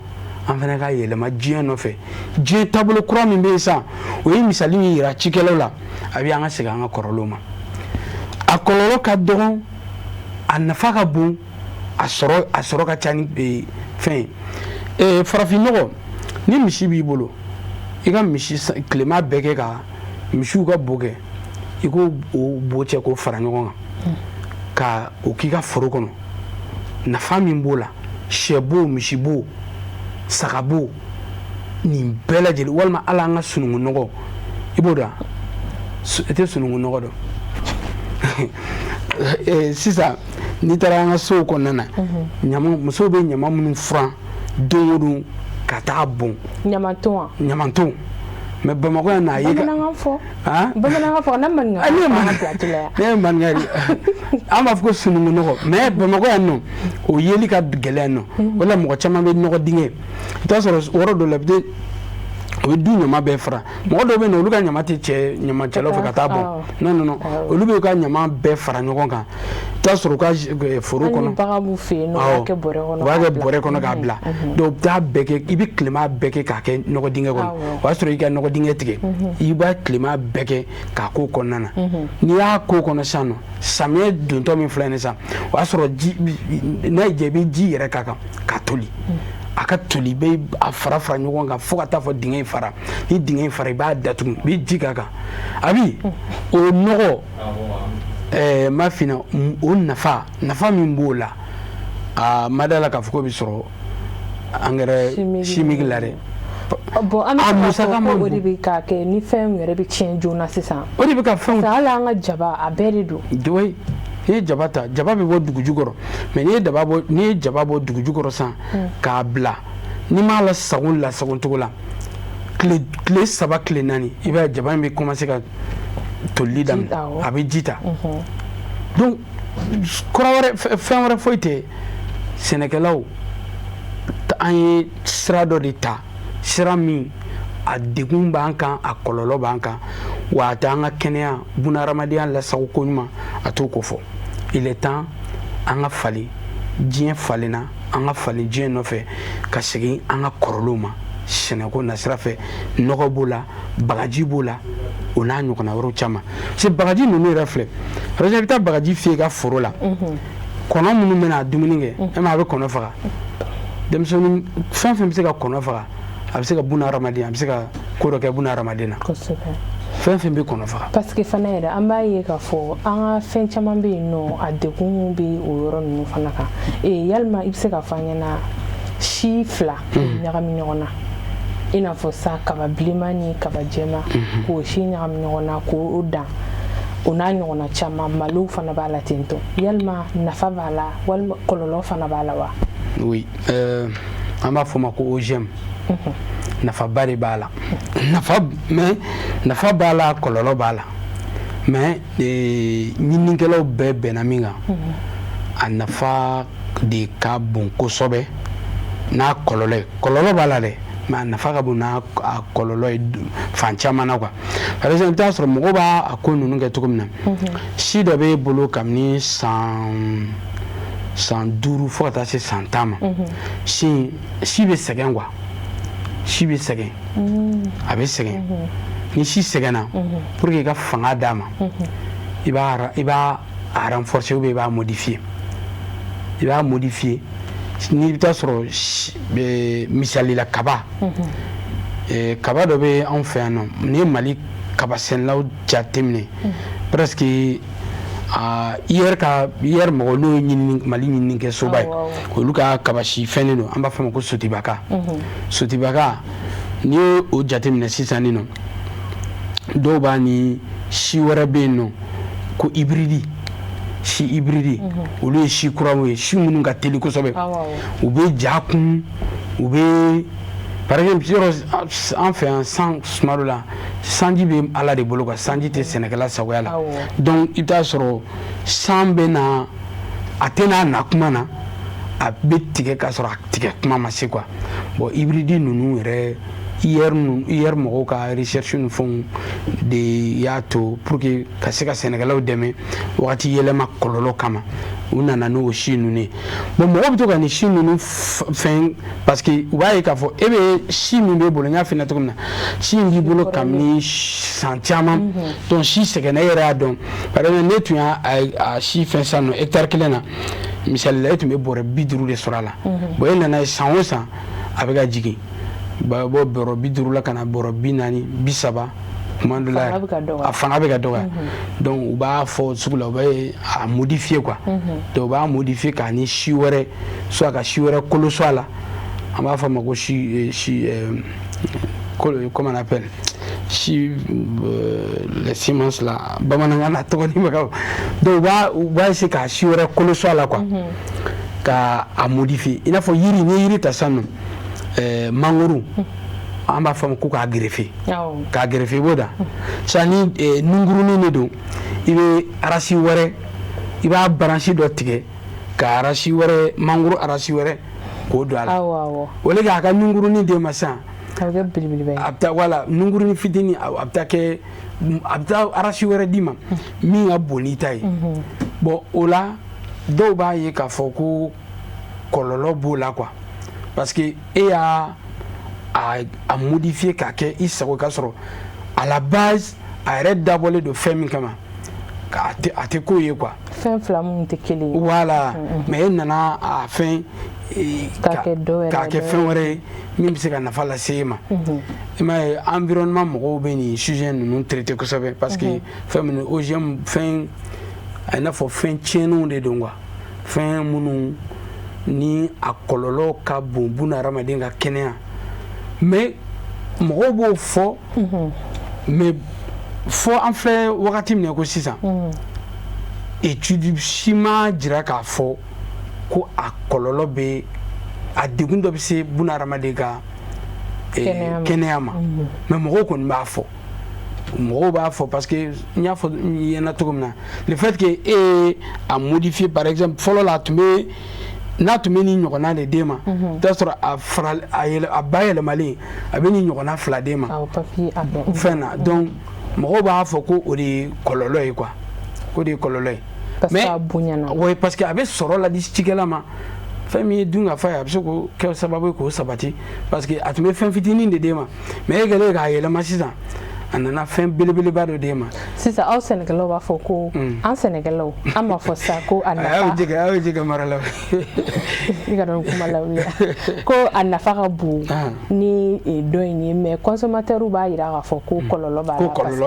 an fana ka yɛlɛma diɲɛ nɔfɛ diɲɛ taabolo kura min bɛ yen sisan o ye misali min yira cikɛlaw la a bɛ an ka segin an ka kɔrɔlenw ma a kɔlɔlɔ ka dɔgɔ a nafa ka bon a sɔrɔ ka ca ni fɛn ye farafinnɔgɔ ni misi b'i bolo i ka misi tilema bɛɛ kɛ ka misiw ka bo kɛ i k'o bo cɛ k'o fara ɲɔgɔn kan ka o k'i ka foro kɔnɔ nafa min b'o la sɛbo misibo sagabo nin bɛɛ lajɛlen walima ala an ka sunugunɔgɔ i b'o dɔn i tɛ sunugunɔgɔ dɔn sisan n'i taara an ka sow kɔnɔna na musow bɛ ɲama minnu furan don o don ka taa bon ɲamanton mais Bamakɔ yan n'a ye bamanankan fɔ ne maninka ne ye maninka de an b'a fɔ ko sunugunɔgɔ mais Bamakɔ yan nɔ o yeli ka gɛlɛn nɔ o la mɔgɔ caman bɛ nɔgɔ dingɛ i t'a sɔrɔ yɔrɔ dɔ la o bɛ du ɲama bɛɛ fara mɔgɔ dɔw bɛ yen nɔ olu ka ɲama tɛ cɛ ɲamacɛlaw fɛ ka taa bɔn non olu bɛ ka ɲama bɛɛ fara ɲɔgɔn kan i t'a sɔrɔ u ka foro kɔnɔ u b'a kɛ bɔrɛ kɔnɔ k'a bila donc u bɛ taa bɛɛ kɛ i bɛ tilema bɛɛ kɛ k'a kɛ nɔgɔ dingɛ kɔnɔ o y'a sɔrɔ i ka nɔgɔ dingɛ tigɛ i b'a tilema bɛɛ kɛ k'a k'o kɔnɔna na n'i y'a k'o kɔnɔ sisan nɔ samiyɛ dontɔ min filɛ nin sisan o y'a sɔrɔ n'a y'i diya i bɛ ji yɛrɛ k'a kan k'a toli a ka toli bɛ a fara ɲɔgɔn kan fo ka taa fɔ dingɛ in fara ni dingɛ in fara i b'a datugu i bɛ ji k'a kan a bi o nɔgɔ ma fina o nafa min b'o la a ma da la k'a fɔ ko bɛ sɔrɔ engrais chimique la dɛ bon an bɛ musaka ma bon o de bɛ k'a kɛ ni fɛn yɛrɛ bɛ tiɲɛ joona sisan o de bɛ ka fɛnw hali an ka jaba a bɛɛ de don n'i ye jaba ta jaba bɛ bɔ dugu jukɔrɔ mais n'i ye jaba bɔ dugu jukɔrɔ san k'a bila n'i m'a lasago cogo la tile 3 tile 4 i b'a ye jaba in bɛ commencer ka tolili daminɛ a bɛ ji ta donc fɛn wɛrɛ foyi tɛ sɛnɛkɛlaw an ye sira dɔ de ta sira min a degun b'an kan a kɔlɔlɔ b'an kan wa a tɛ an ka kɛnɛya bunahadamadenya lasago ko ɲuman a t'o ko fɔ il est temps an ka falen diɲɛ falenna an ka falen diɲɛ nɔfɛ ka segin an ka kɔrɔlenw ma sɛnɛko nasira fɛ nɔgɔ b'o la bagaji b'o la o n'a ɲɔgɔnna wɛrɛw caman parce que bagaji ninnu yɛrɛ filɛ par exemple i bɛ taa bagaji fiyɛ i ka foro la kɔnɔ minnu bɛ na dumuni kɛ e ma a bɛ kɔnɔ faga denmisɛnnin fɛn fɛn bɛ se ka kɔnɔ faga a bɛ se ka bunahadamaden a bɛ se ka ko dɔ kɛ bunahadamaden na fɛn fɛn bɛ kɔnɔ faga parce que fana yɛrɛ an b'a ye k'a fɔ an ka fɛn caman bɛ yen nɔ a degun bɛ o yɔrɔ ninnu fana kan yalima i bɛ se k'a fɔ an ɲɛna si fila ɲagami ɲɔgɔn na i n'a fɔ sa kaba bilenman ni kaba jɛman k'o si ɲagami ɲɔgɔn na k'o dan o n'a ɲɔgɔnna caman malo fana b'a la ten tɔ yalima nafa b'a la walima kɔlɔlɔ fana b'a la wa oui an b'a fɔ o ma ko OGM nafaba de b'a la nafa b'a la kɔlɔlɔ b'a la mais ɲininikɛlaw bɛɛ bɛnna min kan a nafa de ka bon kosɛbɛ n'a kɔlɔlɔ b'a la dɛ mais a nafa ka bon n'a kɔlɔlɔ ye fan caman na quoi par exemple i bɛ t'a sɔrɔ mɔgɔw b'a ko ninnu kɛ cogo min na si dɔ b'e bolo kabini san 5 fo ka taa se san 10 ma si bɛ sɛgɛn quoi si bɛ sɛgɛn a bɛ sɛgɛn ni si sɛgɛnna pour que i ka fanga d'a ma i b'a renforcer ou bien i b'a modifier ni bɛ taa sɔrɔ misali la kaba kaba dɔ bɛ anw fɛ yan nɔ ni ye Mali kaba sɛnɛlaw jateminɛ presque hier mɔgɔ n'o ye Mali ɲininikɛsoba ye olu ka kaba si fɛn don an b'a fɔ a ma ko sotibaka n'i ye o jateminɛ sisan nin nɔ dɔw b'a ni si wɛrɛ bɛ yen nɔ ko hybride olu ye si kuraw ye si minnu ka teli kosɛbɛ u bɛ ja kun u bɛ par exemple an fɛ yan suma dɔ la sanji bɛ Ala de bolo quoi sanji tɛ sɛnɛkɛla sagoya la donc i bɛ t'a sɔrɔ san bɛ na a tɛ n'a na kuma na a bɛ tigɛ k'a sɔrɔ a tigɛ kuma ma se quoi bon hybride ninnu yɛrɛ hier mɔgɔw ka recherche ni fɛnw de y'a to pour que ka se ka sɛnɛkɛlaw dɛmɛ wagati yɛlɛma kɔlɔlɔ kama u nana n'o si ninnu ye bon mɔgɔw bɛ to ka nin si ninnu fɛn parce que u b'a ye k'a fɔ e bɛ si min b'e bolo n y'a f'i ɲɛna cogo min na si in b'i bolo kabini san caman donc si sɛgɛnna e yɛrɛ y'a dɔn par exemple ne tun y'a si fɛn sisan nɔ hectare 1 na misali la e tun bɛ bɔrɛ 50 de sɔrɔ a la bon e nana ye san o san a bɛ ka jigin bɔ bɔrɔ 50 la ka na bɔrɔ 40 30 tuma dɔ la a fanga bɛ ka dɔgɔya donc u b'a fɔ sugu la u bɛ a modifier quoi donc u b'a modifier k'a ni si wɛrɛ soit ka si wɛrɛ koloso a la an b'a fɔ a ma ko comment on appelle les semences là bamanankan na tɔgɔ ni bɛ ka donc u b'a essayer k'a si wɛrɛ koloso a la quoi ka a modifier i n'a fɔ yiri ni ye yiri ta sisan nɔ mangoro an b'a fɔ a ma ko k'a greffer k'a greffer i b'o da sisan ni nunkurunin de don i bɛ arasi wɛrɛ i b'a branche dɔ tigɛ ka arasi wɛrɛ mangoro arasi wɛrɛ k'o don a la o le k'a ka nunkurunin d'e ma sisan a bɛ taa wala nunkurunin fitinin a bɛ taa arasi wɛrɛ d'i ma min ka bon n'i ta ye bon o la dɔw b'a ye k'a fɔ ko kɔlɔlɔ b'o la quoi parce que e y'a modifier k'a kɛ i sago k'a sɔrɔ à la base a yɛrɛ dabɔlen don fɛn min kama a tɛ k'o ye quoi fɛn fila minnu tɛ kelen ye voilà mais e nana a fɛn k'a kɛ fɛn wɛrɛ ye min bɛ se ka nafa lase e ma i m'a ye environnement mɔgɔw bɛ nin sujet ninnu traiter kosɛbɛ parce que fɛn minnu OGM fɛn a n'a fɔ fɛn tiɲɛnenw de don quoi fɛn minnu ni a kɔlɔlɔ ka bon buna hadamaden ka kɛnɛya mais mɔgɔw b'o fɔ mais fɔ an filɛ wagati min na ko sisan étude si ma jira k'a fɔ ko a kɔlɔlɔ bɛ a degun dɔ bɛ se buna hadamaden ka kɛnɛya ma mais mɔgɔw kɔni b'a fɔ mɔgɔw b'a fɔ parce que n y'a fɔ i ɲɛna cogo min na le fait que e ye a modifier par exemple fɔlɔ la n'a tun bɛ ni ɲɔgɔnna de d'e ma i b'a sɔrɔ a bayɛlɛmalen a bɛ ni ɲɔgɔnna 2 d'e ma fɛn na donc mɔgɔw b'a fɔ ko o de ye kɔlɔlɔ ye quoi o de ye kɔlɔlɔ ye mais oui parce que a bɛ sɔrɔ ladi cikɛla ma fɛn min ye dun ka fa ye a bɛ se k'o kɛ sababu ye k'o sabati parce que a tun bɛ fɛn fitinin de d'e ma mais e kɛlen k'a yɛlɛma sisan a nana fɛn belebeleba dɔ d'e ma sisan aw sɛnɛkɛlaw b'a fɔ ko an sɛnɛkɛlaw an ma fɔ sa ko a nafa a y'o jɛgɛ maralaw i ka dɔn kuma lawuliya ko a nafa ka bon ni dɔ in ye mais consommateur b'a jira k'a fɔ ko kɔlɔlɔ b'a la parce que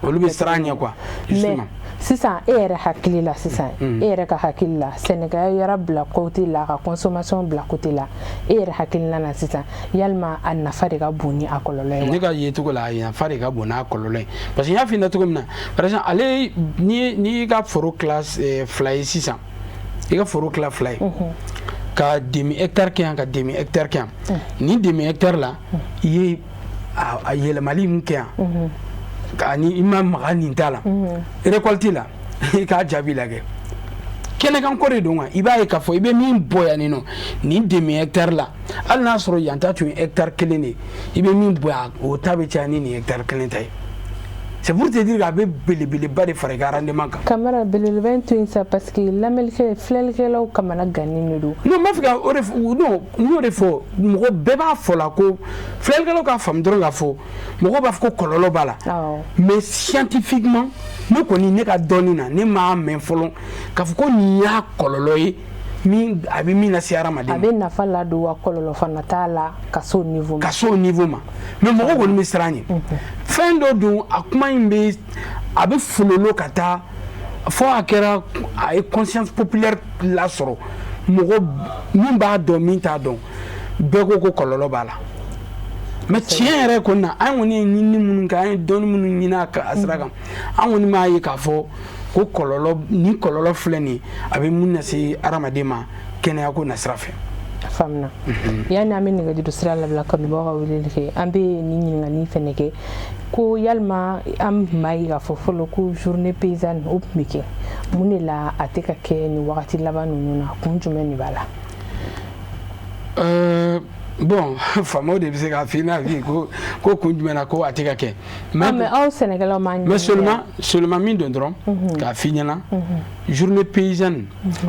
olu bɛ siran ɲɛ quoi justement sisan e yɛrɛ hakili la sisan e yɛrɛ ka hakili la sɛnɛkɛla yɛrɛ bila côté la ka consommation bila côté la e yɛrɛ hakilina na sisan yalima a nafa de ka bon ni a kɔlɔlɔ ye ne ka ye cogo la a nafa de ka bon n'a kɔlɔlɔ ye parce que n y'a f'i ɲɛna cogo min na par exemple ale ni ka foro classe 2 ye sisan i ka foro kila 2 ye ka demi hectare kɛ yan ka demi hectare kɛ yan ni demi hectare la i ye a yɛlɛmali min kɛ yan ani i ma maga nin ta la récolte la i k'a jaabi lajɛ kɛnɛkan ko de don wa i b'a ye k'a fɔ i bɛ min bɔ yan nin nɔ nin demi hectare la hali n'a sɔrɔ yan ta tun ye hectare 1 de i bɛ min bɔ yan o ta bɛ caya ni nin hectare 1 ta ye c'est pour te dire k'a bɛ belebeleba de fara i ka rendement kan. Kamara belebeleba in to yen sa parce que lamɛnnikɛ filɛlikɛlaw kamana gannen de don. non n b'a fɛ ka o de fɔ non n y'o de fɔ mɔgɔ bɛɛ b'a fɔ la ko filɛlikɛlaw k'a faamu dɔrɔn k'a fɔ mɔgɔw b'a fɔ ko kɔlɔlɔ b'a la mais scientifiquement ne kɔni ne ka dɔnni na ne m'a mɛn fɔlɔ k'a fɔ ko nin y'a kɔlɔlɔ ye min a bɛ min lase hadamaden ma. A bɛ nafa ladon wa kɔlɔlɔ fana t'a la ka se o niveau ma. Ka se o niveau ma mais mɔgɔw kɔni bɛ siran ɲɛ fɛn dɔ don a kuma in bɛ a bɛ fololo ka taa fɔ a kɛra a ye conscience populaire lasɔrɔ mɔgɔ min b'a dɔn min t'a dɔn bɛɛ ko ko kɔlɔlɔ b'a la mais tiɲɛ yɛrɛ kɔni na an kɔni ye ɲinini minnu kɛ an ye dɔnni minnu ɲini a sira kan an kɔni m'a ye k'a fɔ ko kɔlɔlɔ ni kɔlɔlɔ filɛ nin ye a bɛ mun lase hadamaden ma kɛnɛya ko nasira fɛ. Faamuna yani an bɛ nɛgɛjuru sira labila kanubagaw ka weleli kɛ an bɛ nin ɲininkali fɛnɛ kɛ ko yalima an b'a ye k'a fɔ fɔlɔ ko journée paysanne o tun bɛ kɛ mun de la a tɛ ka kɛ nin wagati laban ninnu na kun jumɛn de b'a la. Bon faamaw de bɛ se k'a f'i n'a f'i ko kun jumɛn na ko a tɛ ka kɛ mais aw sɛnɛkɛlaw m'a ɲini mais seulement min don dɔrɔn k'a f'i ɲɛna journée paysanne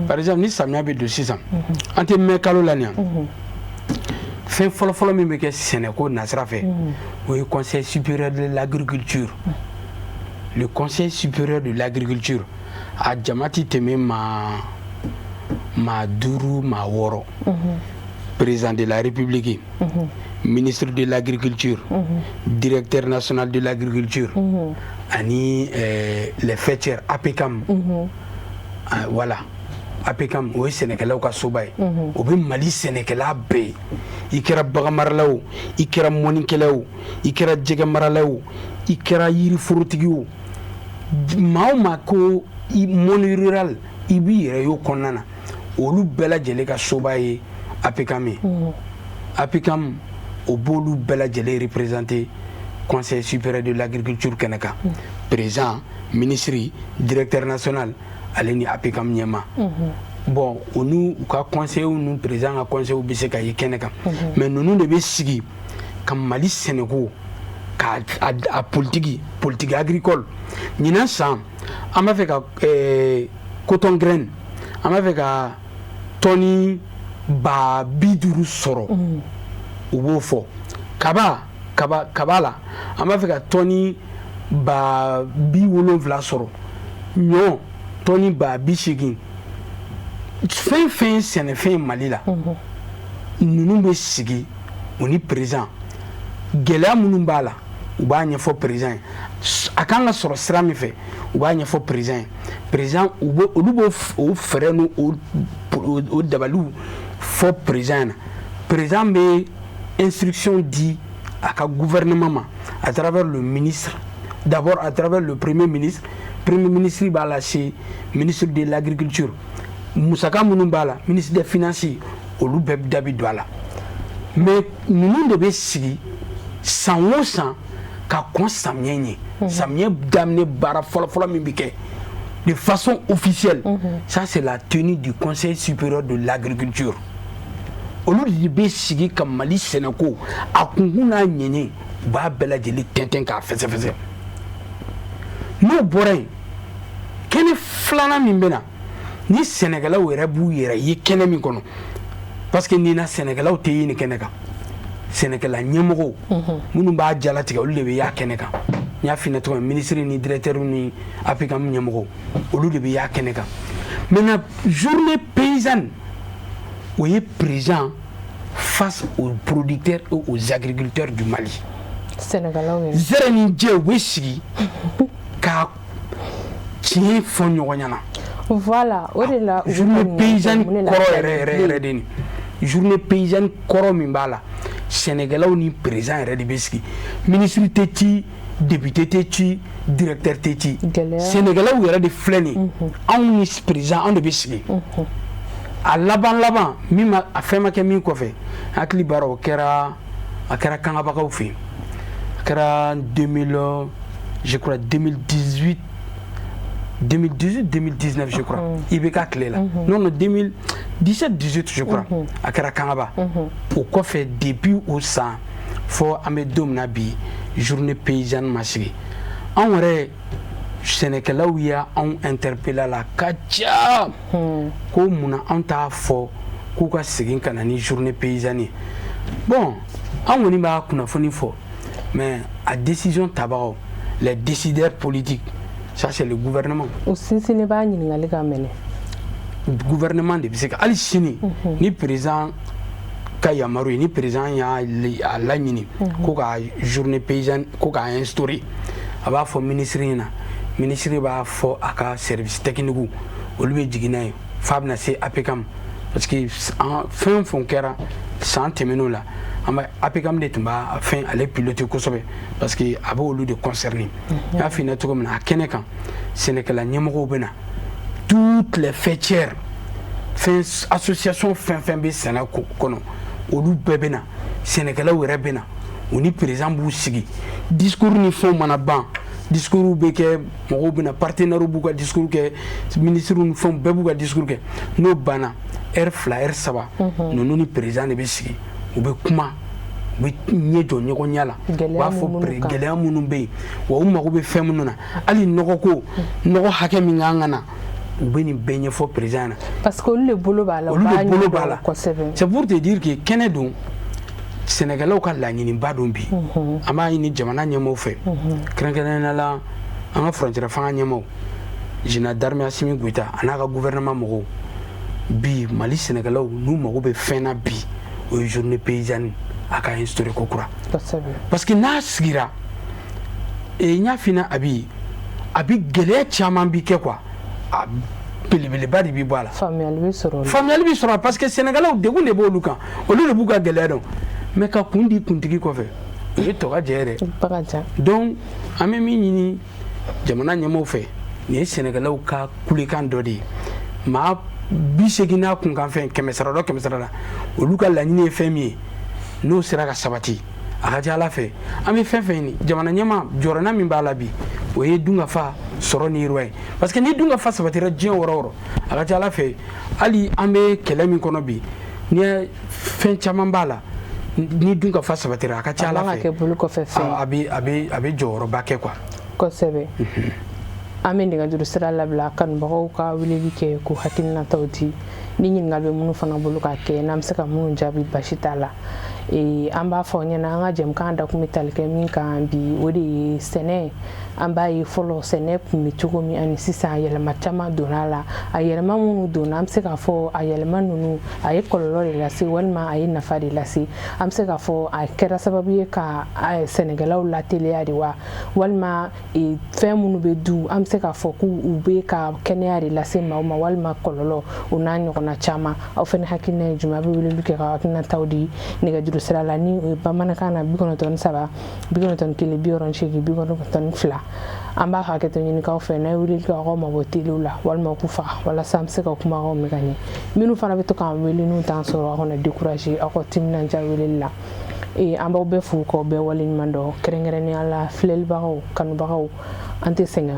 par exemple ni samiya bɛ don sisan an tɛ mɛn kalo la nin yan fɛn fɔlɔ-fɔlɔ min bɛ kɛ sɛnɛko nasira fɛ o ye conseil supérieur de l'agriculture le conseil supérieur de l'agriculture a jama tɛ tɛmɛ maa 5 maa 6 président de la République, ministre de l'Agriculture, directeur national de l'Agriculture, ani les fêtières APECAM. Voilà. APECAM, o ye sɛnɛkɛlaw ka soba ye. O bɛ Mali sɛnɛkɛla bɛɛ. I kɛra bagan marala o, i kɛra mɔnikɛla o, i kɛra jɛgɛ marala o, i kɛra yiriforotigi o. Maa o maa ko mɔni rural i b'i yɛrɛ y'o kɔnɔna na. Olu bɛɛ lajɛlen ka soba ye APECAM. APECAM o b'olu bɛɛ lajɛlen représenté conseil supérieur de l'agriculture kɛnɛ kan président ministre directeur national ale ni APECAM ɲɛma bon o n'u ka conseillers ni président ka conseillers bɛ se ka ye kɛnɛ kan mais ninnu de bɛ sigi ka Mali sɛnɛko ka politique agricole ɲinan san an b'a fɛ ka coton graine an b'a fɛ ka tɔni 50 sɔrɔ u b'o fɔ kaba la an b'a fɛ ka tɔni 70 sɔrɔ ɲɔ tɔni 80 fɛn sɛnɛfɛn Mali la ninnu bɛ sigi o ni président gɛlɛya minnu b'a la u b'a ɲɛfɔ président ye a kan ka sɔrɔ sira min fɛ u b'a ɲɛfɔ président ye président olu b'o fɛɛrɛ n'o dabaliw fɔ président na président bɛ instruction di a ka gouvernement ma à travers le ministre d'abord à travers le premier ministre b'a lase ministre de l'agriculture musaka minnu b'a la ministre des finances olu bɛɛ da bi don a la mais ninnu de bɛ sigi san o san ka kɔn samiyɛ ɲɛ samiyɛ daminɛ baara fɔlɔ-fɔlɔ min bɛ kɛ de façon officielle ça c'est la tenue du conseil supérieur de l'agriculture olu de bɛ sigi ka Mali sɛnɛko a kunkun n'a ɲɛɲɛ u b'a bɛɛ lajɛlen tɛntɛn k'a fɛsɛfɛsɛ n'o bɔra yen kɛnɛ filanan min bɛ na ni sɛnɛkɛlaw yɛrɛ b'u yɛrɛ ye kɛnɛ min kɔnɔ parce que nin na sɛnɛkɛlaw tɛ ye nin kɛnɛ kan sɛnɛkɛla ɲɛmɔgɔw minnu b'a jalatigɛ olu de bɛ y'a kɛnɛ kan n y'a f'i ɲɛna cogo min ministre ni directeur ni APECAM ɲɛmɔgɔw olu de bɛ y'a kɛnɛ kan maintenant journée paysanne o ye président face aux producteurs et aux agriculteurs du Mali sɛnɛkɛlaw ye zɛrɛ ni jɛ u bɛ sigi ka tiɲɛ fɔ ɲɔgɔn ɲɛna voilà o de la journée paysanne kɔrɔ yɛrɛ de ni journée paysanne kɔrɔ min b'a la sɛnɛkɛlaw ni président yɛrɛ de bɛ sigi ministre tɛ ci député tɛ ci directeur tɛ ci sɛnɛkɛlaw yɛrɛ de filɛ nin anw ni président anw de bɛ sigi a laban min a fɛn ma kɛ min kɔfɛ hakili b'a la a kɛra kangabagaw fɛ yen kɛra 2000 je crois 2018 2019 je crois IBK tile la non 2017 18 je crois a kɛra Kangaba o kɔfɛ depuis o san fo an bɛ don min na bi journée paysanne ma sigi anw yɛrɛ sɛnɛkɛlaw y'anw interpellé la ka ca ko munna anw t'a fɔ k'u ka segin ka na ni journée paysanne ye bon anw kɔni b'a kunnafoni fɔ mais a décision tabagaw les décideurs politiques ça c'est le gouvernement o sinsinni b'a ɲininkali ka mɛnɛ gouvernement de bɛ se ka hali sini ni président ka yamaru ye ni président y'a laɲini ko ka journée paysanne ko k'a instaurer a b'a fɔ ministre ɲɛna ministre b'a fɔ a ka service technique olu bɛ jigin n'a ye f'a bɛna se APCAM parce que fɛn fɛn kɛra san tɛmɛn'o la an bɛ APCAM de tun b'a fɛn ale piloter kosɛbɛ parce que a bɛ olu de concerner n y'a f'i ɲɛna cogo min na a kɛnɛ kan sɛnɛkɛla ɲɛmɔgɔw bɛ na toutes les fêtières fɛn association fɛn fɛn bɛ sɛnɛ kɔnɔ olu bɛɛ bɛ na sɛnɛkɛlaw yɛrɛ bɛ na u ni président b'u sigi discours ni fɛnw mana ban discours bɛ kɛ mɔgɔw bɛ na partenaires b'u ka discours kɛ ministres ni fɛnw bɛɛ b'u ka discours kɛ n'o banna heure 2 heure 3 ninnu ni président de bɛ sigi u bɛ kuma u bɛ ɲɛ jɔ ɲɔgɔn ɲɛ la u b'a fɔ gɛlɛya minnu bɛ yen wa u mago bɛ fɛn minnu na hali nɔgɔko nɔgɔ hakɛ min kan ka na u bɛ nin bɛɛ ɲɛfɔ président na parce que olu de bolo b'a la olu de bolo b'a la c'est pour te dire que kɛnɛ don sɛnɛkɛlaw ka laɲiniba don bi an b'a ɲini jamana ɲɛmaaw fɛ kɛrɛnkɛrɛnnenya la an ka frontière fanga ɲɛmaaw général d'armée Assimi Goïta a n'a ka gouvernement mɔgɔw bi Mali sɛnɛkɛlaw n'u mago bɛ fɛn na bi o ye journée paysanne a ka instaurer ko kura parce que n'a sigira n y'a f'i ɲɛna a bi gɛlɛya caman bi kɛ quoi a belebeleba de bi bɔ a la faamuyali bɛ sɔrɔ parce que sɛnɛkɛlaw degun de b'olu kan olu de b'u ka gɛlɛya dɔn mais ka kun di kuntigi kɔfɛ o ye tɔ ka jɛ yɛrɛ donc an bɛ min ɲini jamana ɲɛmaaw fɛ nin ye sɛnɛkɛlaw ka kulekan dɔ de ye maa 80 n'a kunkan fɛn 100 la olu ka laɲini ye fɛn min ye n'o sera ka sabati a ka ca Ala fɛ an bɛ fɛn fɛn ɲini jamana ɲɛmaa jɔrɔna min b'a la bi o ye dunkafa sɔrɔ ni yiriwa ye parce que ni dunkafa sabatira diɲɛ wɔrɔ wɔrɔ a ka ca Ala fɛ hali an bɛ kɛlɛ min kɔnɔ bi ni fɛn caman b'a la ni dunkafa sabatira a ka ca Ala fɛ a bɛ jɔyɔrɔba kɛ quoi kosɛbɛ an bɛ nɛgɛjuru sira labila kanubagaw ka weleli kɛ k'u hakilinataw di ni ɲininkali bɛ minnu fana bolo k'a kɛ n'an bɛ se ka minnu jaabi basi t'a la an b'a fɔ ɲɛna an ka jɛmukan da kun bɛ tali kɛ min kan bi o de ye sɛnɛ an b'a ye fɔlɔ sɛnɛ kun bɛ cogo min ani sisan yɛlɛma caman donna a la a yɛlɛma minnu donna an bɛ se k'a fɔ a yɛlɛma ninnu a ye kɔlɔlɔ de lase walima a ye nafa de lase an bɛ se k'a fɔ a kɛra sababu ye ka sɛnɛkɛlaw lateliya de wa walima fɛn minnu bɛ du an bɛ se k'a fɔ k'u bɛ ka kɛnɛya de lase maaw ma walima kɔlɔlɔ o n'a ɲɔgɔnna caman aw fana hakilina ye jumɛn a bɛ weleli kɛ ka hakilinataw di nɛgɛjuru sira la ni o ye bamanankan na 93 91 68 92 an b'a hakɛto ɲinikaw fɛ n'a ye weleli kɛ aw ma bɔ teliw la walima k'u faga walasa an bɛ se ka kuma aw mɛn ka ɲɛ minnu fana bɛ to k'an wele n'u t'an sɔrɔ aw kana décourager aw ka timinanja weleli la an b'aw bɛɛ fo k'aw bɛɛ waleɲuman dɔn kɛrɛnkɛrɛnnenya la filɛlibagaw kanubagaw an tɛ sɛgɛn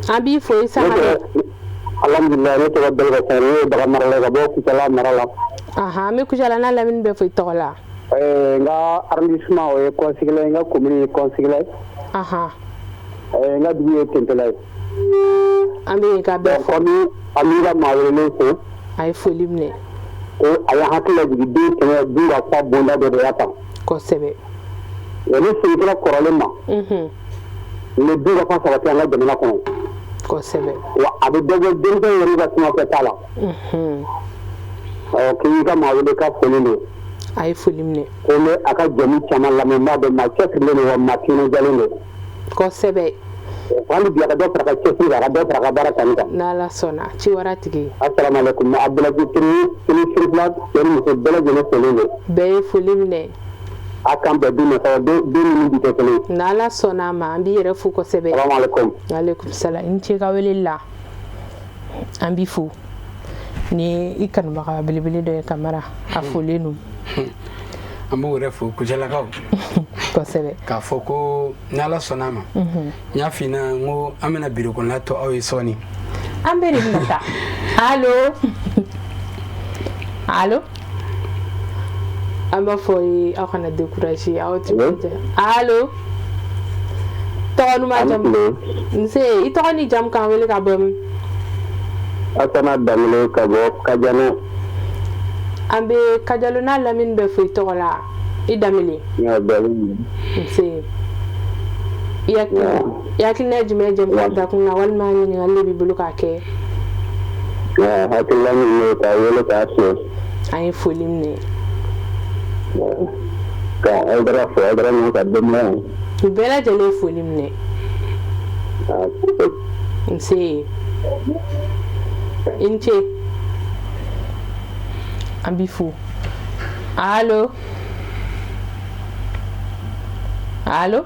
an b'i fo i Sangare alhamdulilah ne tɔgɔ Belga Sangare ne ye Baga mara la ka bɔ Kucala mara la an bɛ Kucala n'a lamini bɛ fo i tɔgɔ la n ka arrondissement o ye Kɔnsigila n ka commune ye Kɔnsigila n ka dugu ye Tɛntɛla ye an bɛ ka bɛɛ fo an b'i ka maa welelen fo a ye foli minɛ ko a ye hakili lajigin den kɛmɛ dun ka fa bonda dɔ de y'a kan kosɛbɛ wa ne segintɔla kɔrɔlen ma ne dun ka fa sabati an ka jamana kɔnɔ kosɛbɛ wa a bɛ dɔ bɔ denmisɛn yɛrɛ ka kumafɛ t'a la k'i ka maa wele ka foli don a ye foli minɛ ko ne a ka jamu caman lamɛn n b'a dɔn maa cɛsirilen don wa maa timinandiyalen don kosɛbɛ hali bi a ka dɔ fara ka cɛsiri kan a ka dɔ fara ka baara kanu kan n'Ala sɔnna ci wɛrɛ tigi asalaamaaleykum a bɛɛ lajɛlen kini firifila cɛ ni muso bɛɛ lajɛlen folen don bɛɛ ye foli minɛ n b'a fɔ n ko Ala ka jamana in basigi Ala ka jamana in basigi bɛɛ ye foli minɛ Ala ka jamana in basigi bɛɛ ye foli minɛ a kan bɛɛ di ma sa den ninnu tɛ kelen n'ala sɔnna ma an b'i yɛrɛ fo kosɛbɛ salaamaaleykum aleykum salam n ce ka weleli la an b'i fo ni i kanubaga belebele dɔ ye kamara a folen no an b'o yɛrɛ fo kucɛlakaw kosɛbɛ k'a fɔ ko n'ala sɔnna ma n y'a f'i ɲɛna n ko an bɛna biro kɔnɔna to aw ye sɔɔni an bɛ de bɛna taa allo allo an b'a fɔ ye aw kana décourager aw ti allo tɔgɔ duman jamu nse i tɔgɔ ni jamu k'an wele ka bɔ min Asana Damile ka bɔ Kajano an bɛ Kajalo n'a lamini bɛ fo i tɔgɔ la i Damile nse i hakilina ye jumɛn ye jɛmukan dakun na walima ɲininkali de b'i bolo k'a kɛ hakilina min ye k'a wele k'a fo an ye foli minɛ ka Aidara fo Aidara ninnu ka denbaya u bɛɛ lajɛlen ye foli minɛ nse i ni ce an b'i fo allo allo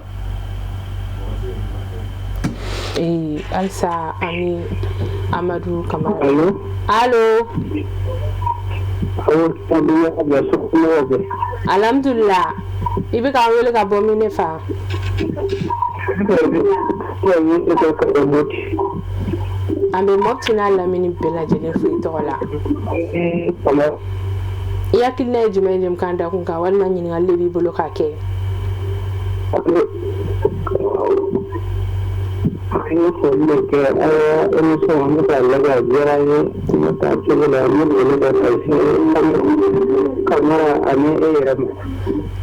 halisa an bɛ Amadu Kamara allo alhamdulillah i bɛ k'an wele ka bɔ min ne fa an bɛ Mopti n'a lamini bɛɛ lajɛlen fo i tɔgɔ la i hakilina ye jumɛn ye jɛmukan dakun kan walima ɲininkali de b'i bolo k'a kɛ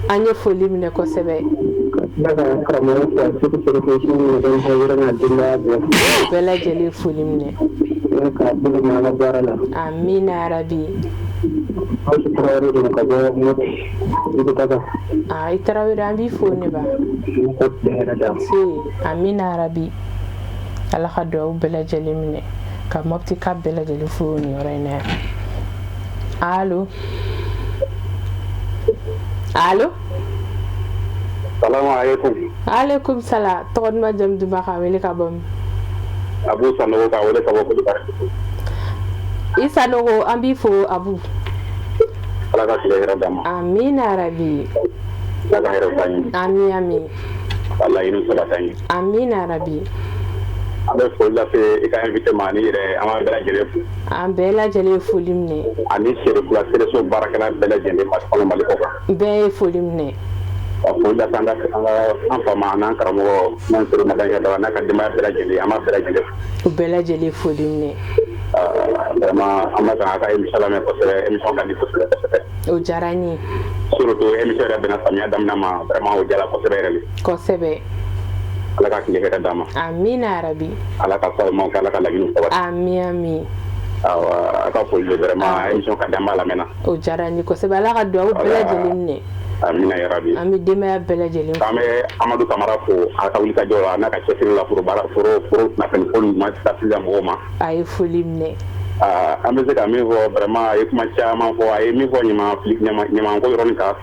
an ye foli minɛ kosɛbɛ bɛɛ lajɛlen foli minɛ amina yarabi i Tarawele an b'i fo ne ba amina yarabi ala ka duwawu bɛɛ lajɛlen minɛ ka Mopti ka bɛɛ lajɛlen fo nin yɔrɔ in na allo allo salaamaaleykum aleykum salam tɔgɔ duman jamu duman k'an wele ka bɔ min Abu Sanogo k'a wele ka bɔ Kulibali i Sanogo an b'i fo Abu ala ka tile hɛrɛ d'an ma amina yarabi ala ka hɛrɛ k'an ye ami ami ala laɲini sabata an ye amina yarabi an bɛ foli lase i ka invité ma ani yɛrɛ an b'a bɛɛ lajɛlen fo an bɛɛ lajɛlen ye foli minɛ ani Serekula Sereso baarakɛla bɛɛ lajɛlen ma kɔnɔ Mali kɔ kan bɛɛ ye foli minɛ ka foli lase an fa ma an'an karamɔgɔ n'an sera Madankɛ Dawa n'a ka denbaya bɛɛ lajɛlen an b'a bɛɛ lajɛlen fo u bɛɛ lajɛlen foli minɛ vraiment an bɛ ka émission lamɛn kosɛbɛ émission ka di kosɛbɛ kosɛbɛ o diyara n ye surtout émission yɛrɛ bɛna samiya daminɛ ma vraiment o diyara kosɛbɛ yɛrɛ de kosɛbɛ ala ka tile hɛrɛ d'an ma amina yarabi ala ka sababu kɛ ala ka laɲiniw sabati ami ami a ka foli de vraiment émission ka di an b'a lamɛnna o diyara n ye kosɛbɛ ala ka duwawu bɛɛ lajɛlen minɛ amina yarabi an bɛ denbaya bɛɛ lajɛlen fo an bɛ Amadu Kamara fo a ka wulikajɔ la n'a ka cɛsiri la foro kunnafoni ko ɲuman sila mɔgɔw ma a ye foli minɛ an bɛ se ka min fɔ vraiment a ye kuma caman fɔ a ye min fɔ ɲamanko yɔrɔnin kan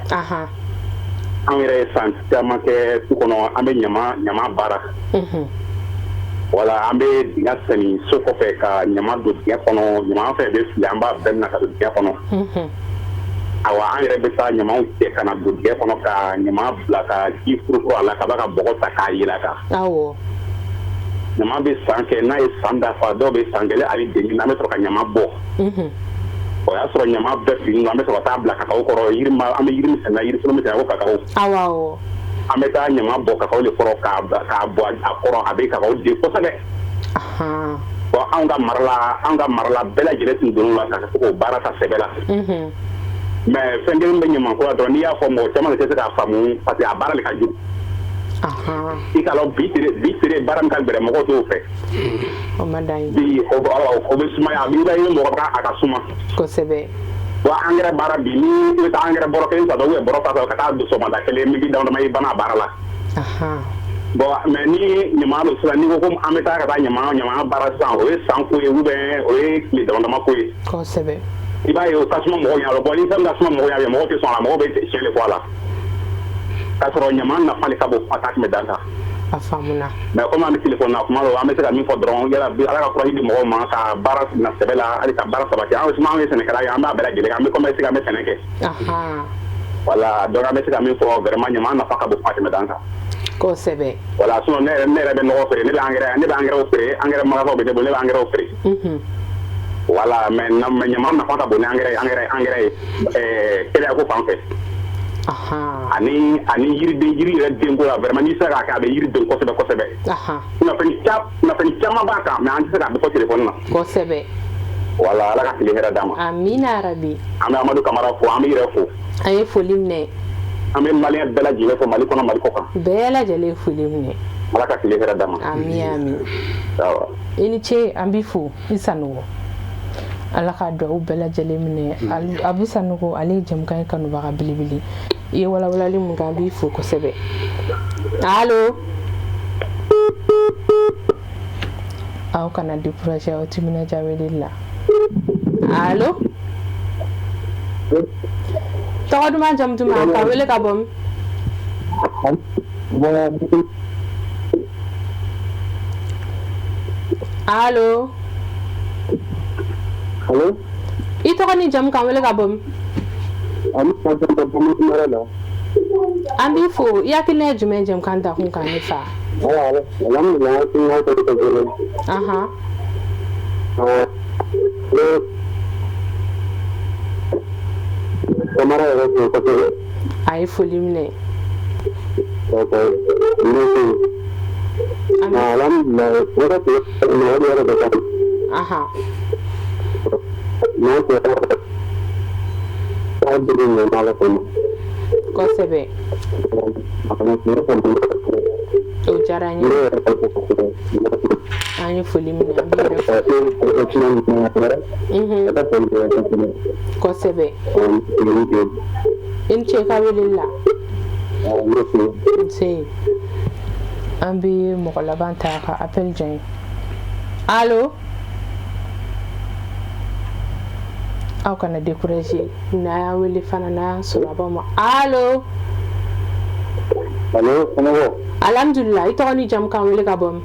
an yɛrɛ ye san caman kɛ du kɔnɔ an bɛ ɲama baara wala an bɛ dingɛ senni so kɔfɛ ka ɲama don dingɛ kɔnɔ ɲama fɛn bɛ fili an b'a bɛɛ minɛ ka don dingɛ kɔnɔ awa an yɛrɛ bɛ taa ɲamaw cɛ ka na don dingɛ kɔnɔ ka ɲama bila ka ji furufuru a la ka b'a ka bɔgɔ ta k'a yɛlɛ kan ɲama bɛ san kɛ n'a ye san dafa dɔw bɛ san kelen hali den an bɛ sɔrɔ ka ɲama bɔ o y'a sɔrɔ ɲama bɛɛ fili an bɛ sɔrɔ ka taa bila kakao kɔrɔ an bɛ yiri min sɛnɛ yirisun min sɛnɛ ko kakao an bɛ taa ɲama bɔ kakao de kɔrɔ k'a bɔ a kɔrɔ a bɛ kakao den kosɛbɛ bon anw ka mara la bɛɛ lajɛlen tun donn'o la ka se k'o baara ta sɛbɛ la mais fɛn kelen bɛ ɲamanko la dɔrɔn n'i y'a fɔ mɔgɔ caman tɛ se k'a faamu parce que a baara de ka jugu i k'a dɔn bi tere baara min ka gɛlɛn mɔgɔw t'o fɛ bi o bɛ sumaya bi i ye mɔgɔ a ka suma kosɛbɛ bon engrais baara bi ni i bɛ taa engrais bɔrɔ kelen san dɔrɔn bɔrɔ fila ka taa don sɔgɔmada kelen midi dama dama i banna a baara la bon mais ni ɲama don sisan n'i ko ko an bɛ taa ka taa ɲama baara sisan o ye san ko ye ou bien o ye tile dama dama ko ye kosɛbɛ i b'a ye o tasuma mɔgɔw ɲɛ bon ni fɛn min ka suma mɔgɔw ɲɛ mɔgɔw tɛ sɔn a la mɔgɔw bɛ tiɲɛ de fɔ a la ka sɔrɔ ɲama nafa de ka bon kuma t'a tɛmɛ dan kan a faamuna mais comme an bɛ téléphone na kuma dɔw an bɛ se ka min fɔ dɔrɔn yala ala ka courage di mɔgɔw ma ka baara na sɛbɛ la hali ka baara sabati an ye sɛnɛkɛla ye an b'a bɛɛ lajɛlen an bɛ commencer ka an bɛ sɛnɛ kɛ voilà donc an bɛ se ka min fɔ vraiment ɲama nafa ka bon kuma tɛmɛ dan kan kosɛbɛ voilà sinon ne yɛrɛ bɛ nɔgɔ feere ne bɛ engrais feere engrais magasinw bɛ ne bolo ne bɛ engrais feere voilà mais ɲama nafa ka bon ni engrais ye kɛnɛya ko fan fɛ ani yiri yɛrɛ denko la vraiment n'i sera k'a kɛ a bɛ yiri den kosɛbɛ kosɛbɛ kunnafoni caman b'a kan mais an tɛ se k'a bɛɛ fɔ téléphone na kosɛbɛ voilà ala ka tile hɛrɛ d'an ma amina yarabi an bɛ Amadu Kamara fo an bɛ yɛrɛ fo an ye foli minɛ an bɛ maliyɛn bɛɛ lajɛlen fo Mali kɔnɔ Mali kɔ kan bɛɛ lajɛlen foli minɛ ala ka tile hɛrɛ d'an ma amin i ni ce an b'i fo i Sanogo ala ka duwawu bɛɛ lajɛlen minɛ Abu Sanogo ale ye jɛmukan in kanubaga belebele i ye walawalali mun kɛ an b'i fo kosɛbɛ allo aw kana décourager aw timinadiya weleli la allo tɔgɔ duman jamu duman ka wele ka bɔ allo i tɔgɔ ni jamu kan wele ka bɔ an b'i fo i hakilina ye jumɛn jɛmukan dakun kan ne fa a ye foli minɛ kosɛbɛ o diyara n ye an ye foli minɛ an b'i yɛrɛ fo kosɛbɛ i ni ce ka weleli la nse an bɛ mɔgɔ laban ta ka appel jɛn allo aw kana décourager n'a y'a wele fana n'a sɔrɔ a b'a ma allo alhamdulillah i tɔgɔ ni jamu kan wele ka bɔ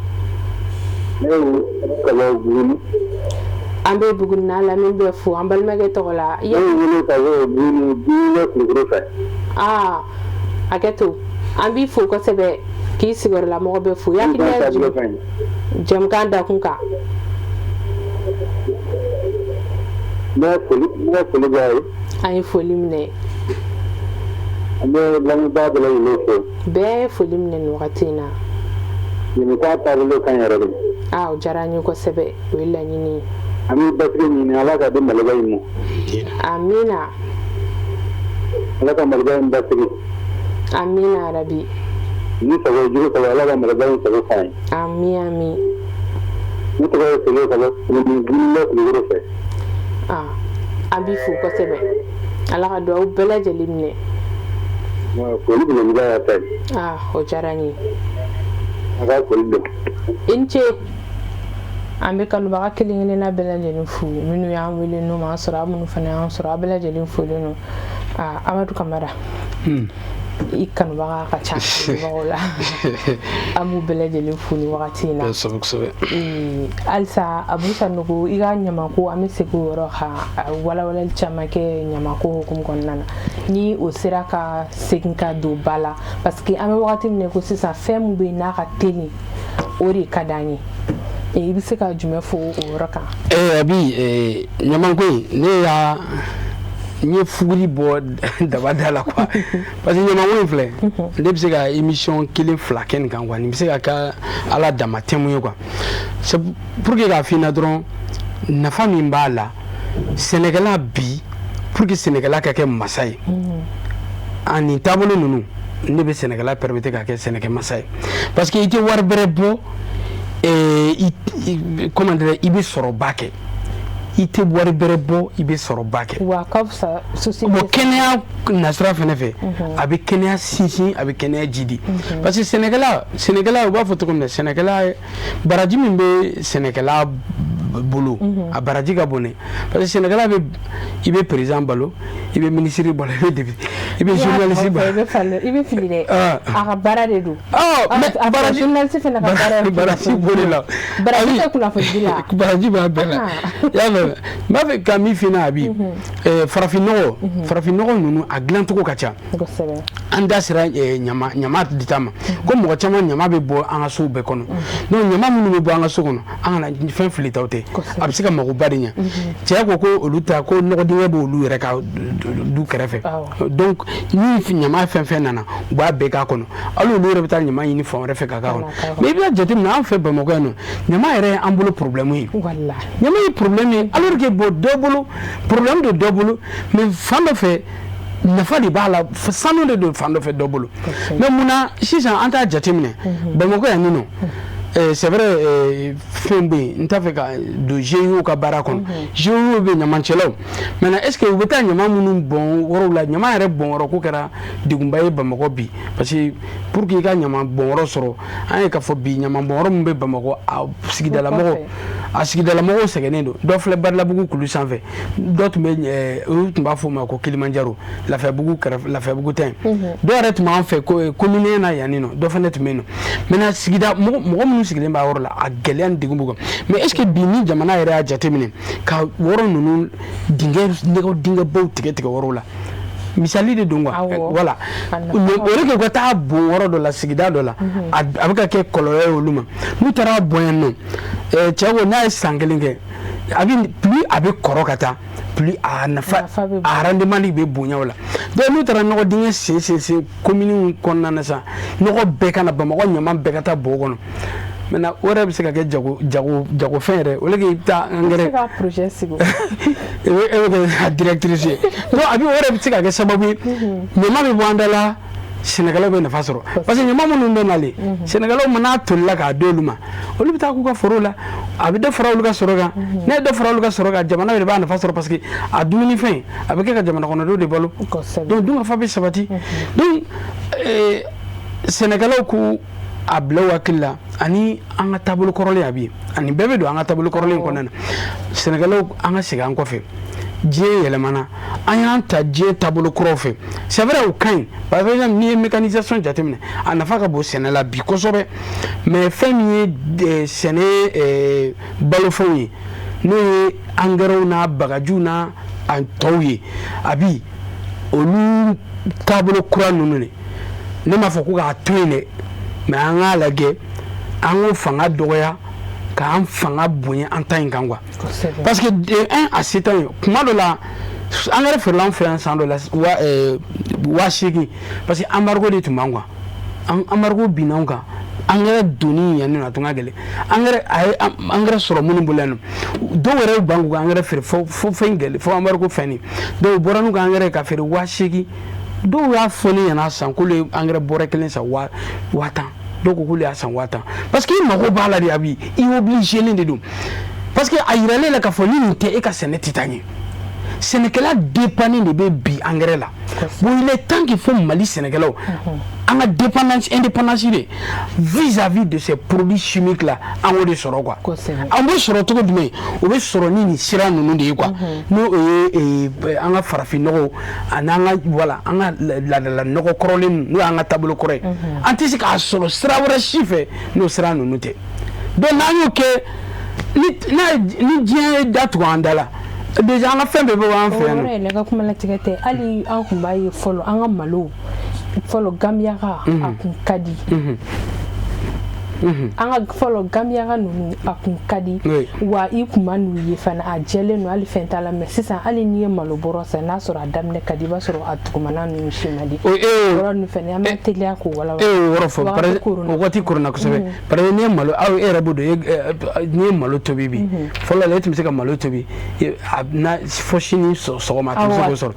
an bɛ Buguni n'a lamini bɛɛ fo an balimakɛ tɔgɔ la hakɛto an b'i fo kosɛbɛ k'i sigiyɔrɔla mɔgɔ bɛɛ fo yakina jamukan dakun kan an ye foli minɛ bɛɛ ye foli minɛ nin wagati in na o diyara n ye kosɛbɛ o ye laɲini ye amina amina yarabi amin an b'i fo kosɛbɛ ala ka duwawu bɛɛ lajɛlen minɛ o diyara n ye i ni ce an bɛ kanubaga kelen kelenna bɛɛ lajɛlen fo minnu y'an wele n'u m'an sɔrɔ a minnu fana y'an sɔrɔ a bɛɛ lajɛlen folen don Amadu Kamara i kanubaga ka ca kanubagaw la an b'u bɛɛ lajɛlen fo nin wagati in na halisa Abu Sanogo i ka ɲamako an bɛ segin o yɔrɔ kan walawalali caman kɛ ɲamako hukumu kɔnɔna na ni o sera ka segin ka don ba la parce que an bɛ wagati min na ko sisan fɛn min bɛ yen n'a ka teli o de ka d'an ye i bɛ se ka jumɛn fɔ o yɔrɔ kan Abi ɲamako in ne ye fuguri bɔ dabada la quoi parce que ɲamako in filɛ ne bɛ se ka émission kelen fila kɛ nin kan quoi nin bɛ se ka kɛ ala dama thème ye quoi c'est pour que k'a f'i ɲɛna dɔrɔn nafa min b'a la sɛnɛkɛla bi pour que sɛnɛkɛla ka kɛ masa ye ani taabolo ninnu ne bɛ sɛnɛkɛla permettre ka kɛ sɛnɛkɛ masa ye parce que i tɛ wari bɛrɛ bɔ comment dire i bɛ sɔrɔba kɛ i tɛ wari bɛrɛ bɔ i bɛ sɔrɔba kɛ wa ka fisa société bon kɛnɛya nasira fɛnɛ fɛ a bɛ kɛnɛya sinsin a bɛ kɛnɛya jidi parce que sɛnɛkɛla u b'a fɔ cogo min na sɛnɛkɛla baraji min bɛ sɛnɛkɛla bolo a baraji ka bon parce que Sénégal il be président balo il be ministre balo il be journaliste balo il be fili de a bara de do mais baraji journaliste fait na baraji bolo la baraji ta kula fodi la baraji ba bela ya ma fe kami fina abi farafinogo nunu a glanto ko kacha anda sira nyama ditama ko mo chama nyama be bo an so be kono no nyama munu be bo an so kono an na fen fili tawte abisika mago badinya tiya ko oluta ko no dinga bo olu yere ka du kerefe donc ni nyama fen nana ba be ka kono alu olu yere nyama yini fon refe ka kono mais bi jetim na an fe be mo ko no nyama yere an bolo problème yi wallahi nyama yi problème alors que bo double problème de double mais fando fe nafa de b'a la sanu de fan dɔ fɛ dɔ bolo mais munna sisan an t'a jateminɛ Bamakɔ yan nɔ c'est vrai fɛn bɛ yen n t'a fɛ ka don GIE ka baara kɔnɔ GIE bɛ ɲamancɛlaw maintenant est ce que u bɛ taa ɲama minnu bɔn yɔrɔw la ɲama yɛrɛ bɔn yɔrɔ ko kɛra degunba ye Bamakɔ bi parce que pour que i ka ɲama bɔn yɔrɔ sɔrɔ an ye k'a fɔ bi ɲama bɔn yɔrɔ min bɛ Bamakɔ a sigidala mɔgɔw sɛgɛnnen don dɔ filɛ Barilabugu kulu sanfɛ dɔ tun bɛ olu tun b'a fɔ o ma ko Kilimanjaro Lafiyabugu kɛrɛfɛ Lafiyabugu tɛ dɔw yɛrɛ tun b'an fɛ commune na yan nɔ dɔ fana tun bɛ yen nɔ maintenant sigida mɔgɔ minnu sigilen b'a yɔrɔ la a gɛlɛya ni degun b'u kan mais est ce que bi ni jamana yɛrɛ y'a jateminɛ ka yɔrɔ ninnu dingɛbaw tigɛ yɔrɔw la misali de don quoi voilà o de ka taa bon yɔrɔ dɔ la sigida dɔ la a bɛ ka kɛ kɔlɔlɔ ye olu ma n'u taara bɔn yan nɔ cɛ ko n'a ye san kelen kɛ plus a bɛ kɔrɔ ka taa plus a nafa a rendement bɛ bonya o la donc n'u taara nɔgɔ dingɛ sen commune kɔnɔna na sisan nɔgɔ bɛɛ ka na Bamakɔ ɲama bɛɛ ka taa bɔgɔ kɔnɔ maintenant o yɛrɛ bɛ se ka kɛ jago fɛn yɛrɛ o le k'i taa engrais ka projet sigi e bɛ kɛ directrice ye donc a bɛ o yɛrɛ bɛ se ka kɛ sababu ye ɲama bɛ bɔ an da la Sénégalais bɛ nafa sɔrɔ parce que ɲama minnu bɛ nalen Sénégalais mana tolila k'a di olu ma olu bɛ taa k'u ka foro la a bɛ dɔ fara olu ka sɔrɔ kan n'a ye dɔ fara olu ka sɔrɔ kan jamana yɛrɛ b'a nafa sɔrɔ parce que a dumunifɛn a bɛ kɛ ka jamana kɔnɔdenw de balo donc dunkafa bɛ sabati donc Sénégalais k'u a bila u hakili la ani an ka taabolo kɔrɔlen a bi ani bɛɛ bɛ don an ka taabolo kɔrɔlen kɔnɔna na Sénégalais an ka segin an kɔfɛ diɲɛ yɛlɛmana an y'an ta diɲɛ taabolo kuraw fɛ c'est vrai o ka ɲi par exemple n'i ye mécanisation jateminɛ a nafa ka bon sɛnɛ la bi kosɛbɛ mais fɛn min ye sɛnɛ balofɛnw ye n'o ye engrais n'a bagajiw n'a a tɔw ye a bi olu taabolo kura ninnu de ne m'a fɔ ko k'a to yen dɛ mais an k'a lajɛ an k'o fanga dɔgɔya k'an fanga bonya an ta in kan quoi parce que de 1 à 7 ans kuma dɔ la engrais feerela an fɛ yan san dɔ la 8,000 parce que embargo de tun b'an quoi embargo binna anw kan engrais donni yan nɔ a tun ka gɛlɛn engrais sɔrɔ minnu bolo yan nɔ dɔw yɛrɛ ban k'u ka engrais feere fo fɛn gɛlɛn fo embargo fɛn nin donc u bɔra n'u ka engrais ka feere 8,000 dɔw y'a fɔ ne ɲɛna san k'olu ye engrais bɔrɛ kelen san 1000 dɔw ko k'olu y'a san 1000 parce que i mago b'a la de a bi i obligé de don parce que a yiralen la k'a fɔ ni nin tɛ e ka sɛnɛ tɛ taa ɲɛ sɛnɛkɛla dépanner de bɛ bi engrais la bon il est temps qu'il faut Mali sɛnɛkɛlaw an ka indépendance de vis-à-vis de ces produits chimiques là an k'o de sɔrɔ quoi an b'o sɔrɔ cogo jumɛn o bɛ sɔrɔ ni nin sira ninnu de ye quoi n'o ye an ka farafinnɔgɔw ani an ka voilà an ka laadala nɔgɔ kɔrɔlen ninnu n'o y'an ka taabolo kɔrɔ ye an tɛ se k'a sɔrɔ sira wɛrɛ si fɛ n'o sira ninnu tɛ donc n'an y'o kɛ ni diɲɛ ye da tugu an da la déjà an ka fɛn bɛɛ bɛ bɔ an fɛ yan nɔ. o yɛrɛ ka kuma latigɛ tɛ hali an tun b'a ye fɔlɔ an ka malo fɔlɔ Gambiyaka a kun ka di an ka fɔlɔ Gambiyaka ninnu a kun ka di wa i kun ma n'u ye fana a jɛlen don hali fɛn t'a la mais sisan hali n'i ye malo bɔrɔ san n'a sɔrɔ a daminɛ ka di i b'a sɔrɔ a dugumana ninnu si man di yɔrɔ ninnu fana an bɛ teliya k'o walawala yɔrɔ fɔ o waati koronna kosɛbɛ parce que n'i ye malo aw e yɛrɛ b'o dɔn n'i ye malo tobi bi fɔlɔ la e tun bɛ se ka malo tobi fɔ sini sɔgɔma a tun bɛ se k'o sɔrɔ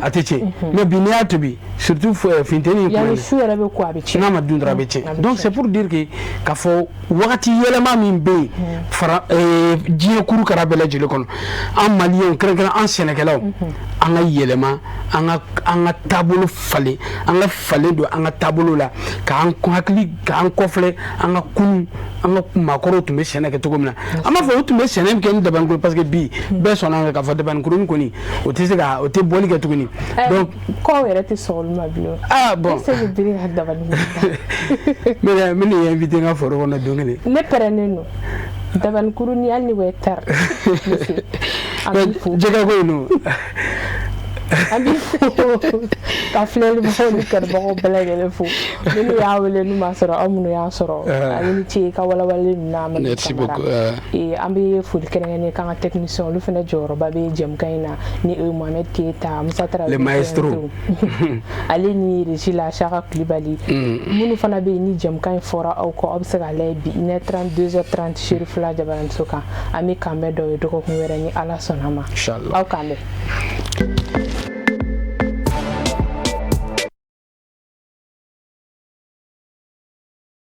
a tɛ tiɲɛ mais bi n'i y'a tobi surtout funteni yanni su yɛrɛ bɛ ko a bɛ tiɲɛ n'a ma dun dɔrɔn a bɛ tiɲɛ donc c'est pour dire que k'a fɔ wagati yɛlɛma min bɛ yen fara diɲɛ kuru kɛra bɛɛ lajɛlen kɔnɔ an maliyɛnw kɛrɛnkɛrɛn an sɛnɛkɛlaw an ka yɛlɛma an ka taabolo falen an ka falen don an ka taabolo la k'an hakili k'an kɔfilɛ an ka kunu an ka maakɔrɔw tun bɛ sɛnɛ kɛ cogo min na an b'a fɔ o tun bɛ sɛnɛ kɛ ni dabanikuru parce que bi bɛɛ sɔnna k'a fɔ dabanikuru kɔni o tɛ bɔli kɛ tuguni donc kɔw yɛrɛ tɛ sɔn olu ma bilen bon se bɛ biri ka dabanikuru mais ne ye invité n ka foro kɔnɔ don kelen ne pɛrɛnnen don dabanikuru ni hali ni bɛ tari jɛgɛ ko yen an b'i fo ka filɛlibagaw ni kɛrɛbagaw bɛɛ lajɛlen fo minnu y'a wele n'u m'a sɔrɔ aw minnu y'a sɔrɔ a ni ce ka walawalali ninnu na merci beaucoup an bɛ foli kɛrɛnkɛrɛnnen k'an ka technicien olu fana jɔyɔrɔba bɛ jɛmukan in na ni Mohamed Keyita Musa Tarawele le maestro ale ni Régie la Chaka Kulibali minnu fana bɛ yen ni jɛmukan in fɔra aw kɔ aw bɛ se k'a lajɛ bi 1h30 2h30 Cherif la Jabaramuso kan an bɛ kan bɛɛ dɔw ye dɔgɔkun wɛrɛ ni Ala sɔnna ma inchallah aw kan bɛn